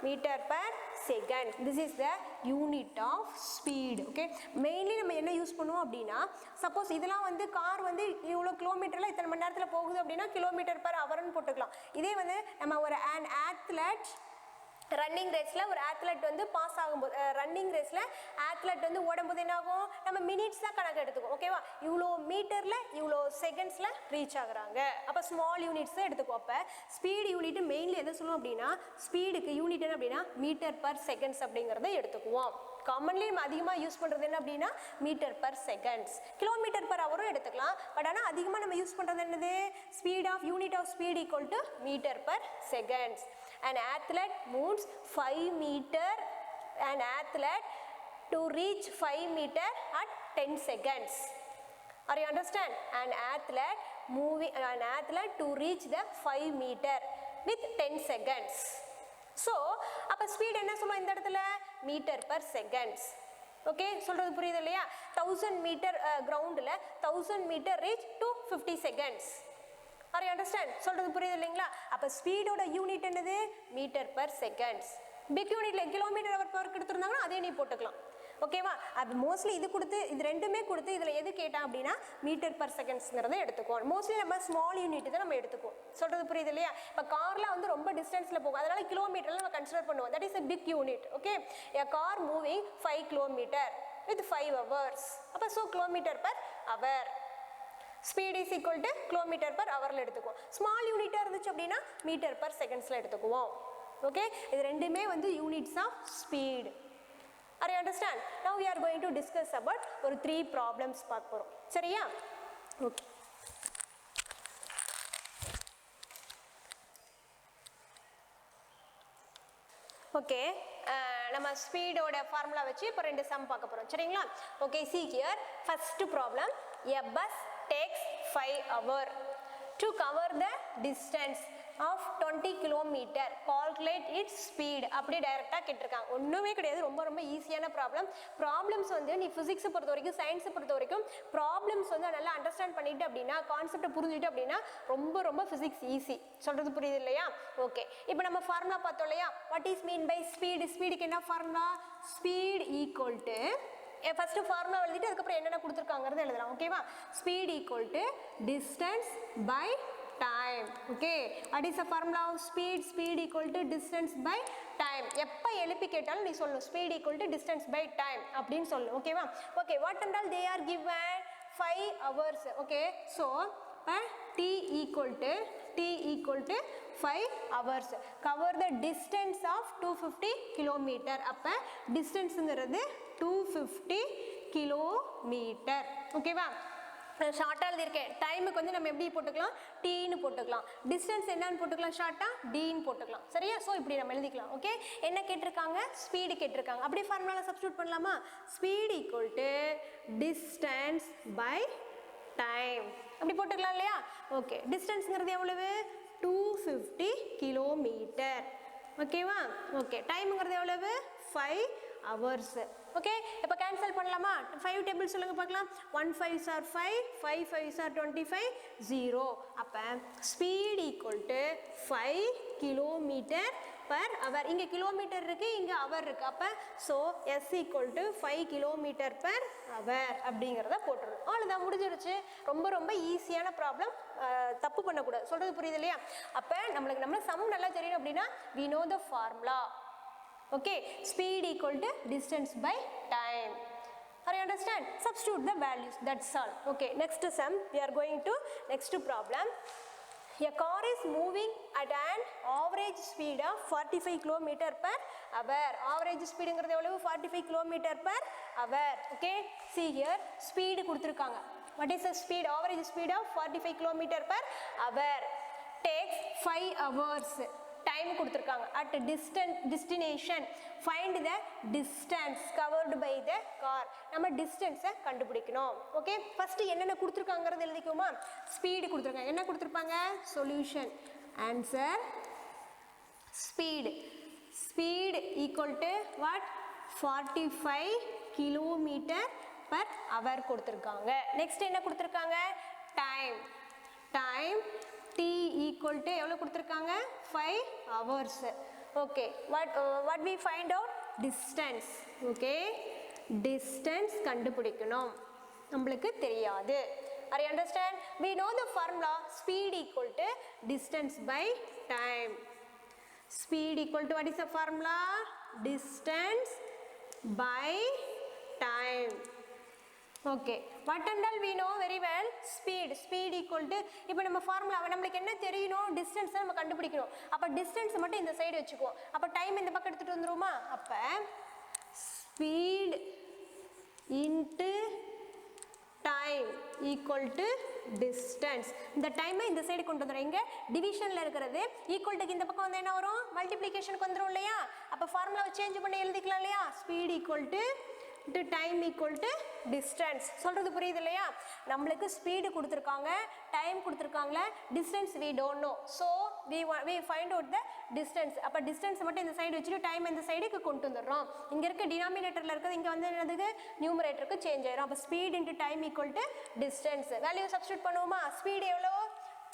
Metre per second, this is the unit of speed. Okay, mainly நம்ம என்ன யூஸ் பண்ணுவோம் அப்படின்னா, சப்போஸ் இதெல்லாம் வந்து கார் வந்து இவ்வளோ கிலோமீட்டரில் இத்தனை மணி நேரத்தில் போகுது அப்படின்னா கிலோமீட்டர் பர் ஹவர்னு போட்டுக்கலாம். இதே வந்து நம்ம ஒரு an athlete ரன்னிங் ரேஸில் ஒரு ஆத்லெட் வந்து பாஸ் ஆகும்போது, ரன்னிங் ரேஸில் ஆத்லெட் வந்து ஓடும்போது என்ன ஆகும்? நம்ம மினிட்ஸ் தான் கணக்கு எடுத்துக்கோம். ஓகேவா? இவ்வளோ மீட்டரில் இவ்வளோ செகண்ட்ஸில் ரீச் ஆகுறாங்க, அப்போ ஸ்மால் யூனிட்ஸ் தான் எடுத்துக்கோ. அப்போ ஸ்பீடு யூனிட் மெயின்லி எதை சொல்லுவோம் அப்படின்னா, ஸ்பீடுக்கு யூனிட் என்ன அப்படின்னா மீட்டர் பர் செகண்ட்ஸ் அப்படிங்கிறத எடுத்துக்குவோம். காமன்லி நம்ம அதிகமாக யூஸ் பண்ணுறது என்ன அப்படின்னா metre per seconds. Kilometre per ஹவரும் எடுத்துக்கலாம், பட் ஆனால் அதிகமாக நம்ம யூஸ் பண்ணுறது என்னது? Speed of unit of speed equal to metre per seconds. An athlete moves 5 meter, an athlete to reach 5 meter at 10 seconds. Are you understand? An athlete to reach the 5 meter with 10 seconds. So, அப்போ speed என்ன சொல்லுவோம் இந்த இடத்துல? Metre per seconds. Okay, சொல்கிறது புரியுது இல்லையா? 1000 metre கிரவுண்டில் 1000 metre reach to 50 seconds. Are you understand? சொல்கிறது புரியுது இல்லைங்களா? அப்போ ஸ்பீடோட யூனிட் என்னது? Metre per seconds. பிக் யூனிட்ல கிலோமீட்டர் பர் கொடுத்துருந்தாங்கன்னா அதே நீ போட்டுக்கலாம். ஓகேவா? அது மோஸ்ட்லி இது கொடுத்து இது ரெண்டுமே கொடுத்து இதில் எது கேட்டால் அப்படின்னா மீட்டர் பர் செகண்ட்ஸ்ங்கிறத எடுத்துக்குவோம். மோஸ்ட்லி நம்ம ஸ்மால் யூனிட் தான் நம்ம எடுத்துக்குவோம். சொல்கிறது புரியுது இல்லையா? இப்போ காரில் வந்து ரொம்ப டிஸ்டன்ஸில் போகும், அதனால கிலோமீட்டரில் நம்ம கன்சிடர் பண்ணுவோம். That is a big unit. Okay, a car moving 5 kilometer with 5 hours. அப்போ so kilometre per hour. Speed is equal to kilometre per ஹவரில் எடுத்துக்குவோம். ஸ்மால் யூனிட்டாக இருந்துச்சு அப்படின்னா மீட்டர் பர் செகண்ட்ஸில் எடுத்துக்குவோம். ஓகே, இது ரெண்டுமே வந்து units of speed. Are you understand? Now we are going to discuss about ஒரு 3 problems பார்க்க போகிறோம். சரியா? ஓகே, ஓகே, நம்ம ஸ்பீடோட ஃபார்முலா வச்சு இப்போ 2 சம் பார்க்க போகிறோம். சரிங்களா? Okay, see here, first problem, a bus takes 5 hours to cover the distance of 20 kilometer, calculate its speed. அப்படி டைரெக்டாக கேட்டிருக்காங்க. ஒன்றுமே கிடையாது, ரொம்ப ரொம்ப ஈஸியான ப்ராப்ளம். ப்ராப்ளம்ஸ் வந்து நீ ஃபிசிக்ஸை பொறுத்த வரைக்கும், சயின்ஸை பொறுத்த வரைக்கும் ப்ராப்ளம்ஸ் வந்து நல்லா அண்டர்ஸ்டாண்ட் பண்ணிட்டு அப்படின்னா, கான்செப்டை புரிஞ்சுட்டு அப்படின்னா ரொம்ப ரொம்ப ஃபிசிக்ஸ் ஈஸி. சொல்கிறது புரியுது இல்லையா? ஓகே, இப்போ நம்ம ஃபார்முலா பார்த்தோம் இல்லையா? What is mean by speed? ஸ்பீடுக்கு என்ன formula? Speed equal to, first formula எழுதிட்டு அதுக்கப்புறம் என்னென்ன கொடுத்துருக்காங்கிறது எழுதலாம். ஓகேவா? Speed equal to distance by time. Okay, what is the formula of speed? Speed equal to distance by time. எப்போ எழுப்பி கேட்டாலும் நீ சொல்லணும் speed equal to distance by time அப்படின்னு சொல்லணும். ஓகேவா? Okay, what and all they are given? 5 hours. Okay, so t equal to 5 hours. Cover the distance of 250 kilometer. அப்போ டிஸ்டன்ஸுங்கிறது 250 kilometer. ஓகேவா? ஷார்ட்டாக எழுதியிருக்கேன். டைமுக்கு வந்து நம்ம எப்படி போட்டுக்கலாம், டீன்னு போட்டுக்கலாம். டிஸ்டன்ஸ் என்னன்னு போட்டுக்கலாம், ஷார்ட்டாக டீன்னு போட்டுக்கலாம். சரியா? ஸோ இப்படி நம்ம எழுதிக்கலாம். ஓகே, என்ன கேட்டிருக்காங்க, ஸ்பீடு கேட்டிருக்காங்க. அப்படியே ஃபார்முலால சப்ஸ்டியூட் பண்ணலாமா? Speed equal to distance by time, அப்படி போட்டுக்கலாம் இல்லையா? ஓகே, டிஸ்டன்ஸுங்கிறது எவ்வளவு, 250 கிலோமீட்டர். ஓகேவா? ஓகே, டைமுங்கிறது எவ்வளவு, 5 hours. ஓகே, இப்போ கேன்சல் பண்ணலாமா? 5 டேபிள் சொல்லுங்க பார்க்கலாம். 1 5s are 5, 5 5s are 25, 0. அப்போ speed equal to 5 kilometre per hour. இங்கே கிலோமீட்டர் இருக்கு, இங்கே அவர் இருக்கு. அப்போ so S equal to 5 kilometre per hour அப்படிங்கிறத போட்டுருது. அவ்வளோதான், முடிஞ்சிருச்சு. ரொம்ப ரொம்ப ஈஸியான ப்ராப்ளம், தப்பு பண்ணக்கூடாது. சொல்றது புரியுது இல்லையா? அப்போ நம்மளுக்கு சம் நல்லா தெரியணும் அப்படின்னா we know the formula. Okay, speed equal to distance by time. Are you understand? Substitute the values, that's all. Okay, next sum, we are going to next problem. A car is moving at an average speed of 45 km per hour. Average speed ங்கிறது எவ்வளவு, 45 km per hour. Okay, see here, speed கொடுத்திருக்காங்க. What is the speed? Average speed of 45 km per hour. Takes 5 hours. Time கொடுத்துருக்காங்க. At destination find the distance covered by the car. நம்ம டிஸ்டன்ஸை கண்டுபிடிக்கணும். Okay, first என்னென்ன கொடுத்துருக்காங்கிறது எழுதிக்குமா? Speed கொடுத்துருக்காங்க. என்ன கொடுத்துருப்பாங்க? Solution, answer, speed. Speed equal to what, 45 kilometre per hour கொடுத்துருக்காங்க. Next என்ன கொடுத்துருக்காங்க? Time. Time T equal to எவ்வளவு கொடுத்திருக்காங்க? 5 hours. Okay, what we find out? Distance. Okay, distance கண்டுபிடிக்கணும், நம்மளுக்கு தெரியாது. Are you understand? We know the formula, speed equal to distance by time. Speed equal to what is the formula? Distance by time. Okay, what and all we know very well, speed equal to, இப்போ நம்ம formula நம்மளுக்கு என்ன தெரியணும், distance நம்ம கண்டுபிடிக்கணும். அப்போ distance மட்டும் இந்த சைடு வச்சுக்குவோம். அப்போ டைம் இந்த பக்கம் எடுத்துட்டு வந்துருமா? அப்போ speed into time equal to distance. இந்த டைமை இந்த சைடு கொண்டு வந்துடும். இங்கே டிவிஷனில் இருக்கிறது ஈக்குவல் டுக்கு இந்த பக்கம் வந்து என்ன வரும், மல்டிப்ளிகேஷனுக்கு வந்துடும் இல்லையா? அப்போ ஃபார்முலாவை சேஞ்ச் பண்ணி எழுதிக்கலாம் இல்லையா? Speed equal to time equal to distance. சொல்கிறது புரியுது இல்லையா? நம்மளுக்கு ஸ்பீடு கொடுத்துருக்காங்க, டைம் கொடுத்துருக்காங்களே, distance we don't know. So we find out the distance. அப்போ டிஸ்டன்ஸ் மட்டும் இந்த சைடு வச்சுட்டு டைம் இந்த சைடுக்கு கொண்டு வந்துடுறோம். இங்கே இருக்க டினாமினேட்டரில் இருக்கிறது இங்கே வந்து என்னதுக்கு, நியூமரேட்டருக்கு சேஞ்ச் ஆயிரும். அப்போ speed into time equal to distance. Value substitute பண்ணுவோமா? ஸ்பீடு எவ்வளோ,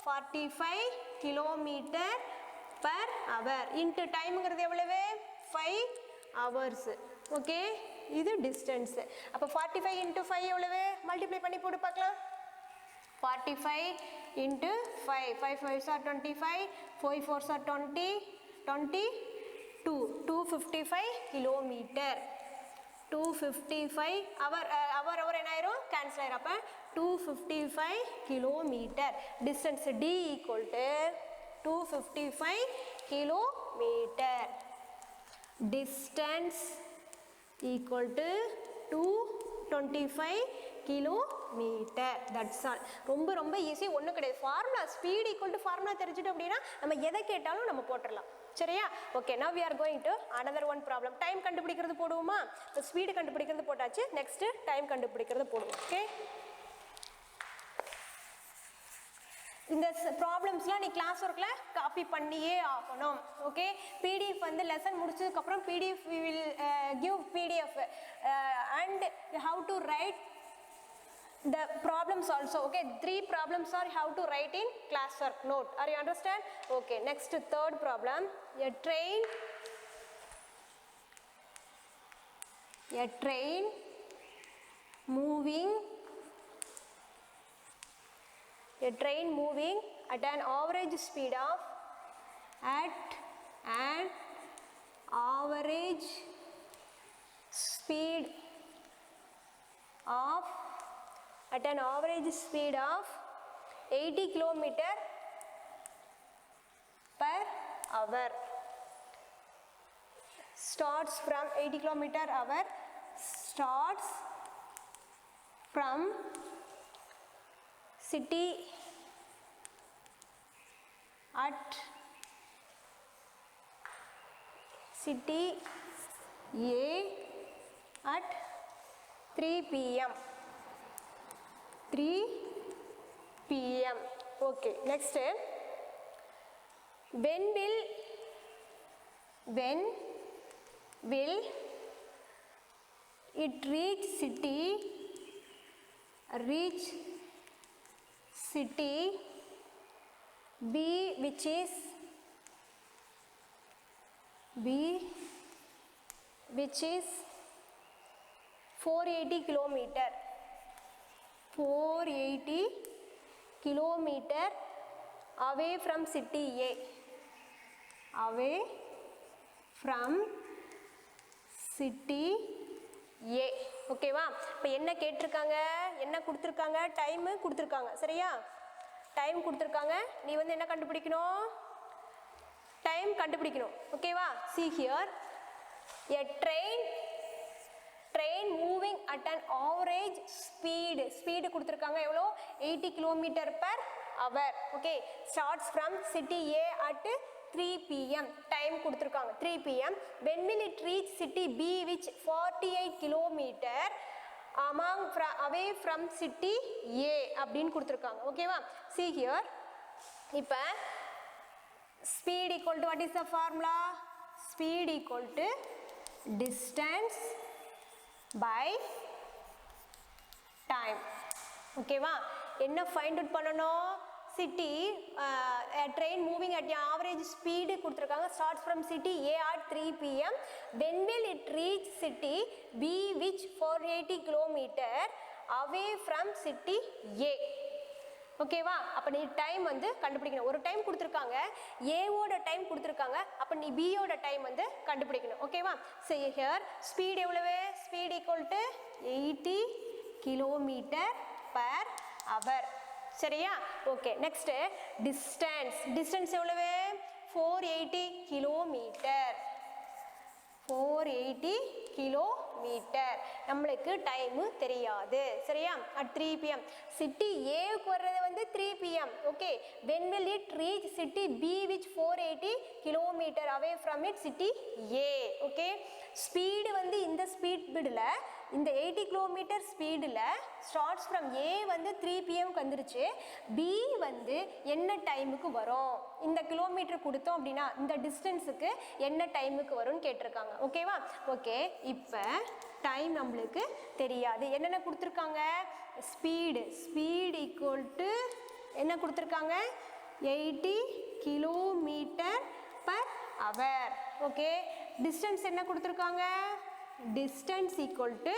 45 கிலோமீட்டர் பர் ஹவர் இன்ட்டு டைமுங்கிறது எவ்வளவு, 5 hours. ஓகே, இது டிஸ்டன்ஸ். அப்போ 45 இன்ட்டு 5 எவ்வளவு, மல்டிப்ளை பண்ணி போட்டு பார்க்கலாம். 45 into 5, 5 5s are 25, 4 4s are 20, 22, 255 kilometre. 255 அவர் என்ன ஆயிரும், கேன்சல் ஆயிரும். அப்போ 255 kilometre. Distance D equal to 255 kilometre. Distance equal to 225 kilometer. That's all. ரொம்ப ரொம்ப ஈஸி, ஒன்றும் கிடையாது. Formula speed equal to formula தெரிஞ்சுட்டு அப்படின்னா நம்ம எதை கேட்டாலும் நம்ம போட்டுடலாம். சரியா? Okay, now we are going to another one problem. Time கண்டுபிடிக்கிறது போடுவோமா? இப்போ ஸ்பீடு கண்டுபிடிக்கிறது போட்டாச்சு, நெக்ஸ்ட் டைம் கண்டுபிடிக்கிறது போடுவோம். ஓகே, இந்த ப்ராப்ளம்ஸ்லாம் நீ கிளாஸ் ஒர்க்கில் காப்பி பண்ணியே ஆகணும். ஓகே, பிடிஎஃப் வந்து லெசன் முடிச்சதுக்கப்புறம் PDF we will give PDF and how to write the problems also. Okay, 3 problems are how to write in class work note. Are you understand? Okay, next third problem. A train moving at an average speed of 80 km per hour. Starts from 80 km hour. Starts from city at city A at 3 p.m. 3 p.m. Okay, next, when will it reach city B, which is 480 kilometer 480 kilometer away from city A, away from city A. ஓகேவா? இப்போ என்ன கேட்டிருக்காங்க, என்ன கொடுத்துருக்காங்க, time கொடுத்துருக்காங்க. சரியா? Time கொடுத்துருக்காங்க. நீ வந்து என்ன கண்டுபிடிக்கணும், டைம் கண்டுபிடிக்கணும். ஓகேவா? see here, a train moving at an average speed கொடுத்துருக்காங்க எவ்வளோ, 80 km per hour. Okay, starts from city A at 3 p.m. Time கொடுத்துருக்காங்க 3 p.m. when will it reach city B, which 48 km away from city A அப்படின்னு கொடுத்துருக்காங்க. ஓகேவா? see here, இப்போ speed equal to, what is the formula? Speed equal to distance by time. ஓகேவா? என்ன find out பண்ணணும், city train moving at average speed கொடுத்துருக்காங்க, starts from city A at 3 p.m. when will it reach city B, which 480 km away from city A. ஓகேவா? அப்போ நீ time வந்து கண்டுபிடிக்கணும். ஒரு டைம் கொடுத்துருக்காங்க, ஏவோட டைம் கொடுத்துருக்காங்க, அப்போ நீ பியோட டைம் வந்து கண்டுபிடிக்கணும். ஓகேவா? so here ஸ்பீட் எவ்வளவு, speed equal to 80 km per hour. சரியா? ஓகே, நெக்ஸ்ட் டிஸ்டன்ஸ் எவ்வளவு, 480 km 480 கிலோமீட்டர். நம்மளுக்கு டைமு தெரியாது. சரியா? at 3 p.m. சிட்டி ஏவுக்கு வர்றது வந்து 3 p.m. Okay, when will it reach city B, which 480 kilometer away from it city A. Okay, speed வந்து இந்த ஸ்பீடில், இந்த 80 km ஸ்பீடில் ஸ்டார்ட்ஸ் ஃப்ரம் A வந்து 3 p.m. வந்துருச்சு. B வந்து என்ன டைமுக்கு வரும், இந்த கிலோமீட்டர் கொடுத்தோம் அப்படின்னா இந்த டிஸ்டன்ஸுக்கு என்ன டைமுக்கு வரும்னு கேட்டிருக்காங்க. ஓகேவா? ஓகே, இப்போ டைம் நம்மளுக்கு தெரியாது. என்னென்ன கொடுத்துருக்காங்க, ஸ்பீட் ஈக்குவல் டு என்ன கொடுத்துருக்காங்க, 80 km per hour. Okay, distance என்ன கொடுத்துருக்காங்க, டிஸ்டன்ஸ் ஈக்குவல் டு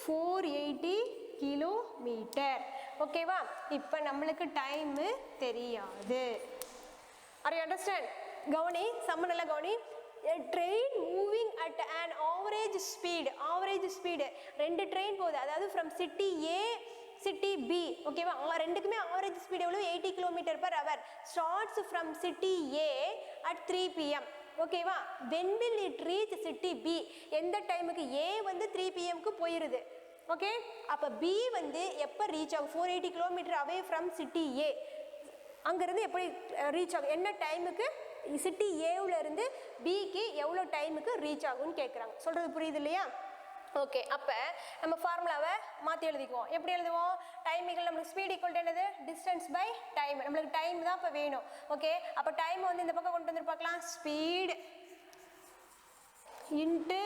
480 km. ஓகேவா? இப்போ நம்மளுக்கு டைமு தெரியாது. Are you understand? கவனி, சம்மனல கவனி. A train moving at an average speed ரெண்டு ட்ரெயின் போகுது, அதாவது from city A city B. ஓகேவா? ரெண்டுக்குமே ஆவரேஜ் ஸ்பீட் எவ்வளோ, 80 km per hour. starts from city A at 3 p.m. ஓகேவா? when will it reach city B, எந்த டைமுக்கு, A வந்து 3 p.m.க்கு போயிருது. ஓகே, அப்போ B வந்து எப்போ ரீச் ஆகும், 480 km away from city A, அங்கேருந்து எப்படி ரீச் ஆகும், என்ன டைமுக்கு சிட்டி ஏவில் இருந்து பிக்கு எவ்வளோ டைமுக்கு ரீச் ஆகும்னு கேட்குறாங்க. சொல்கிறது புரியுது இல்லையா? ஓகே, அப்போ நம்ம ஃபார்முலாவை மாற்றி எழுதிக்குவோம். எப்படி எழுதுவோம், டைமிகள் நம்மளுக்கு ஸ்பீட் ஈக்குவல் டு என்னது, டிஸ்டன்ஸ் பை டைம். நம்மளுக்கு டைம் தான் இப்போ வேணும். ஓகே, அப்போ டைமை வந்து இந்த பக்கம் கொண்டு வந்து பார்க்கலாம். Speed into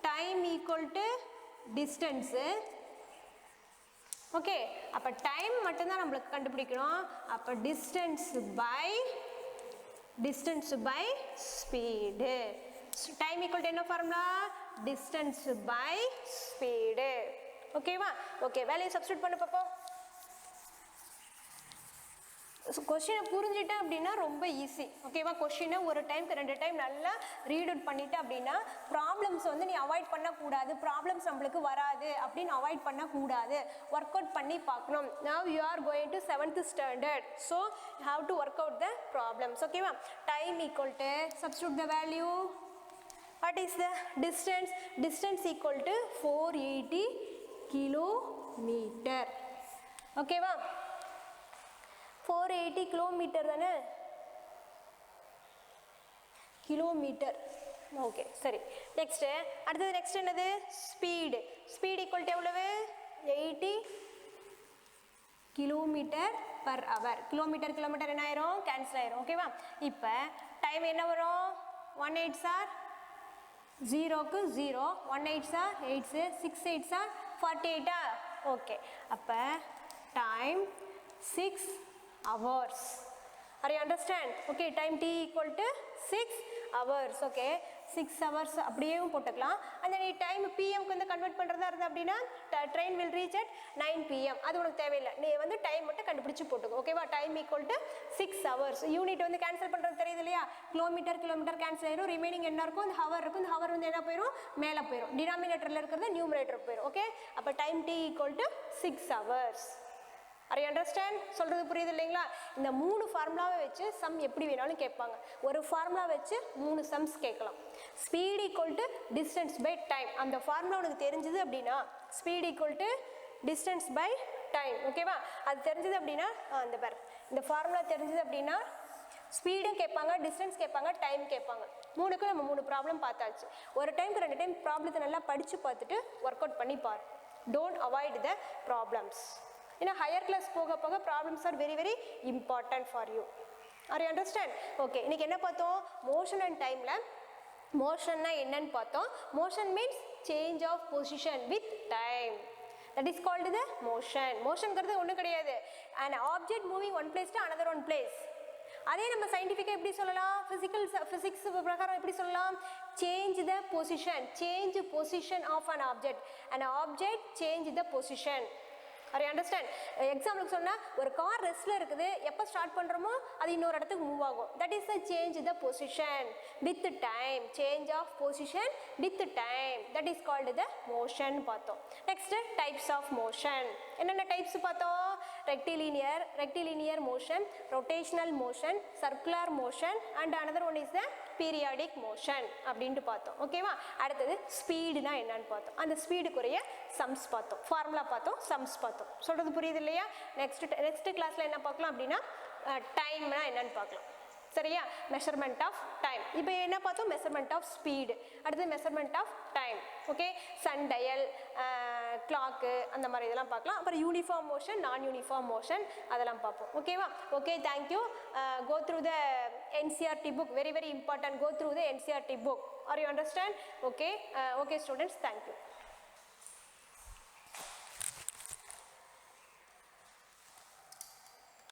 time equal to distance. Okay, அப்போ டைம் மட்டும்தான் நம்மளுக்கு கண்டுபிடிக்கணும். அப்போ distance by speed. Time equal to என்ன ஃபார்முலா, டிஸ்டன்ஸ் பை ஸ்பீடு. ஓகேவா? ஓகே, வேலையை சப்ஸ்டியூட் பண்ண பார்ப்போம். கொஸ்டினை புரிஞ்சுட்டேன் அப்படின்னா ரொம்ப ஈஸி. ஓகேவா? கொஸ்டினை ஒரு டைம்க்கு 2 டைம் நல்லா ரீட் அவுட் பண்ணிட்டு அப்படின்னா ப்ராப்ளம்ஸ் வந்து நீ அவாய்ட் பண்ணக்கூடாது. ப்ராப்ளம்ஸ் நம்மளுக்கு வராது அப்படின்னு அவாய்ட் பண்ணக்கூடாது, ஒர்க் அவுட் பண்ணி பார்க்கணும். Now you are going to 7th standard, so you have to work out the problems. ஓகேவா? Time equal to, substitute the value. What is the distance, distance equal to 480 kilometre. ஓகேவா? 480 kilometre தானே, kilometre. Okay சரி. Next அடுத்தது next என்னது, speed. Speed equal to எவ்வளவு, 80 kilometre per hour. Kilometre kilometre என்ன ஆயிரும், cancel ஆயிரும். ஓகேவா. இப்போ டைம் என்ன வரும், 1 8s are 0க்கு 0, 1 8s are 8s, 6 8s are 48. Okay, அப்போ time 6 hours. Are you understand? Okay, time t equal to 6 hours. Okay, 6 hours அப்படியேவும் போட்டுக்கலாம். அந்த நீ டைம் பிஎம்க்கு வந்து கன்வெர்ட் பண்ணுறதா இருந்தால் அப்படின்னா train will reach at 9 PM. அது உனக்கு தேவையில்லை, நீ வந்து டைம் மட்டும் கண்டுபிடிச்சி போட்டுக்கோ. ஓகேவா. Time equal to 6 hours. Unit வந்து கேன்சல் பண்ணுறது தெரியுது இல்லையா, கிலோமீட்டர் கிலோமீட்டர் கேன்சல் ஆயிரும். ரிமைனிங் என்ன இருக்கும், இந்த ஹவர் இருக்கும். இந்த ஹவர் வந்து என்ன போயிடும், மேலே போயிடும். டினாமினேட்டரில் இருக்கிறது நியூமரேட்டருக்கு போயிடும். ஓகே, அப்போ time t equal to 6 hours. Are you understand? சொல்கிறது புரியுது இல்லைங்களா. இந்த 3 ஃபார்முலாவை வச்சு சம் எப்படி வேணாலும் கேட்பாங்க. ஒரு ஃபார்முலா வச்சு 3 சம்ஸ் கேட்கலாம். Speed equal to distance by time, அந்த ஃபார்முலா உனக்கு தெரிஞ்சது அப்படின்னா speed equal to distance by time. ஓகேவா. அது தெரிஞ்சது அப்படின்னா அந்த பேர் இந்த ஃபார்முலா தெரிஞ்சது அப்படின்னா ஸ்பீடும் கேட்பாங்க, டிஸ்டன்ஸ் கேட்பாங்க, டைம் கேட்பாங்க. 3க்கும் நம்ம 3 ப்ராப்ளம் பார்த்தாச்சு. ஒரு டைமுக்கு 2 டைம் ப்ராப்ளத்தை நல்லா படித்து பார்த்துட்டு ஒர்க் அவுட் பண்ணி பாரு. Don't avoid the problems. ஏன்னா ஹையர் கிளாஸ் போக போக problems are very very important for you. Are you understand? Okay, இன்றைக்கி என்ன பார்த்தோம், மோஷன் அண்ட் டைமில் மோஷன்னா என்னன்னு பார்த்தோம். Motion means change of position with time, that is called the motion. மோஷன்ங்கிறது ஒன்றும் கிடையாது, an object moving one place to another one place. அதே நம்ம சயின்டிஃபிக்காக எப்படி சொல்லலாம், ஃபிசிக்ஸ் பிரகாரம் எப்படி சொல்லலாம், change the position, change position of an object, an object change the position. Are you understand? எக்ஸாம்பிளுக்கு சொன்னால் ஒரு கார் ரெஸ்ட்டில் இருக்குது, எப்போ ஸ்டார்ட் பண்ணுறோமோ அது இன்னொரு இடத்துக்கு மூவ் ஆகும். That is the change the position with time, change of position with time, that is called the motion பார்த்தோம். Next types of motion. என்னென்ன டைப்ஸ் பார்த்தோம், rectilinear motion, rotational motion, circular motion and another one is the periodic motion அப்படின்ட்டு பார்த்தோம். ஓகேவா. அடுத்தது ஸ்பீடுனா என்னன்னு பார்த்தோம், அந்த ஸ்பீடுக்குரிய சம்ஸ் பார்த்தோம், ஃபார்முலா பார்த்தோம், சம்ஸ் பார்த்தோம். சொல்கிறது புரியுது இல்லையா. நெக்ஸ்ட் கிளாஸில் என்ன பார்க்கலாம் அப்படின்னா டைம்னா என்னன்னு பார்க்கலாம். சரியா, மெஷர்மெண்ட் ஆஃப் டைம். இப்போ என்ன பார்த்தோம், மெஷர்மெண்ட் ஆஃப் ஸ்பீடு, அடுத்து measurement of time. Okay, sundial, clock, அந்த மாதிரி இதெல்லாம் பார்க்கலாம். அப்புறம் uniform motion, non uniform motion, அதெல்லாம் பார்ப்போம். ஓகேவா. Okay, thank you. Go through the NCERT book, very very important. Go through the NCERT book. Are you understand? Okay, okay students, thank you.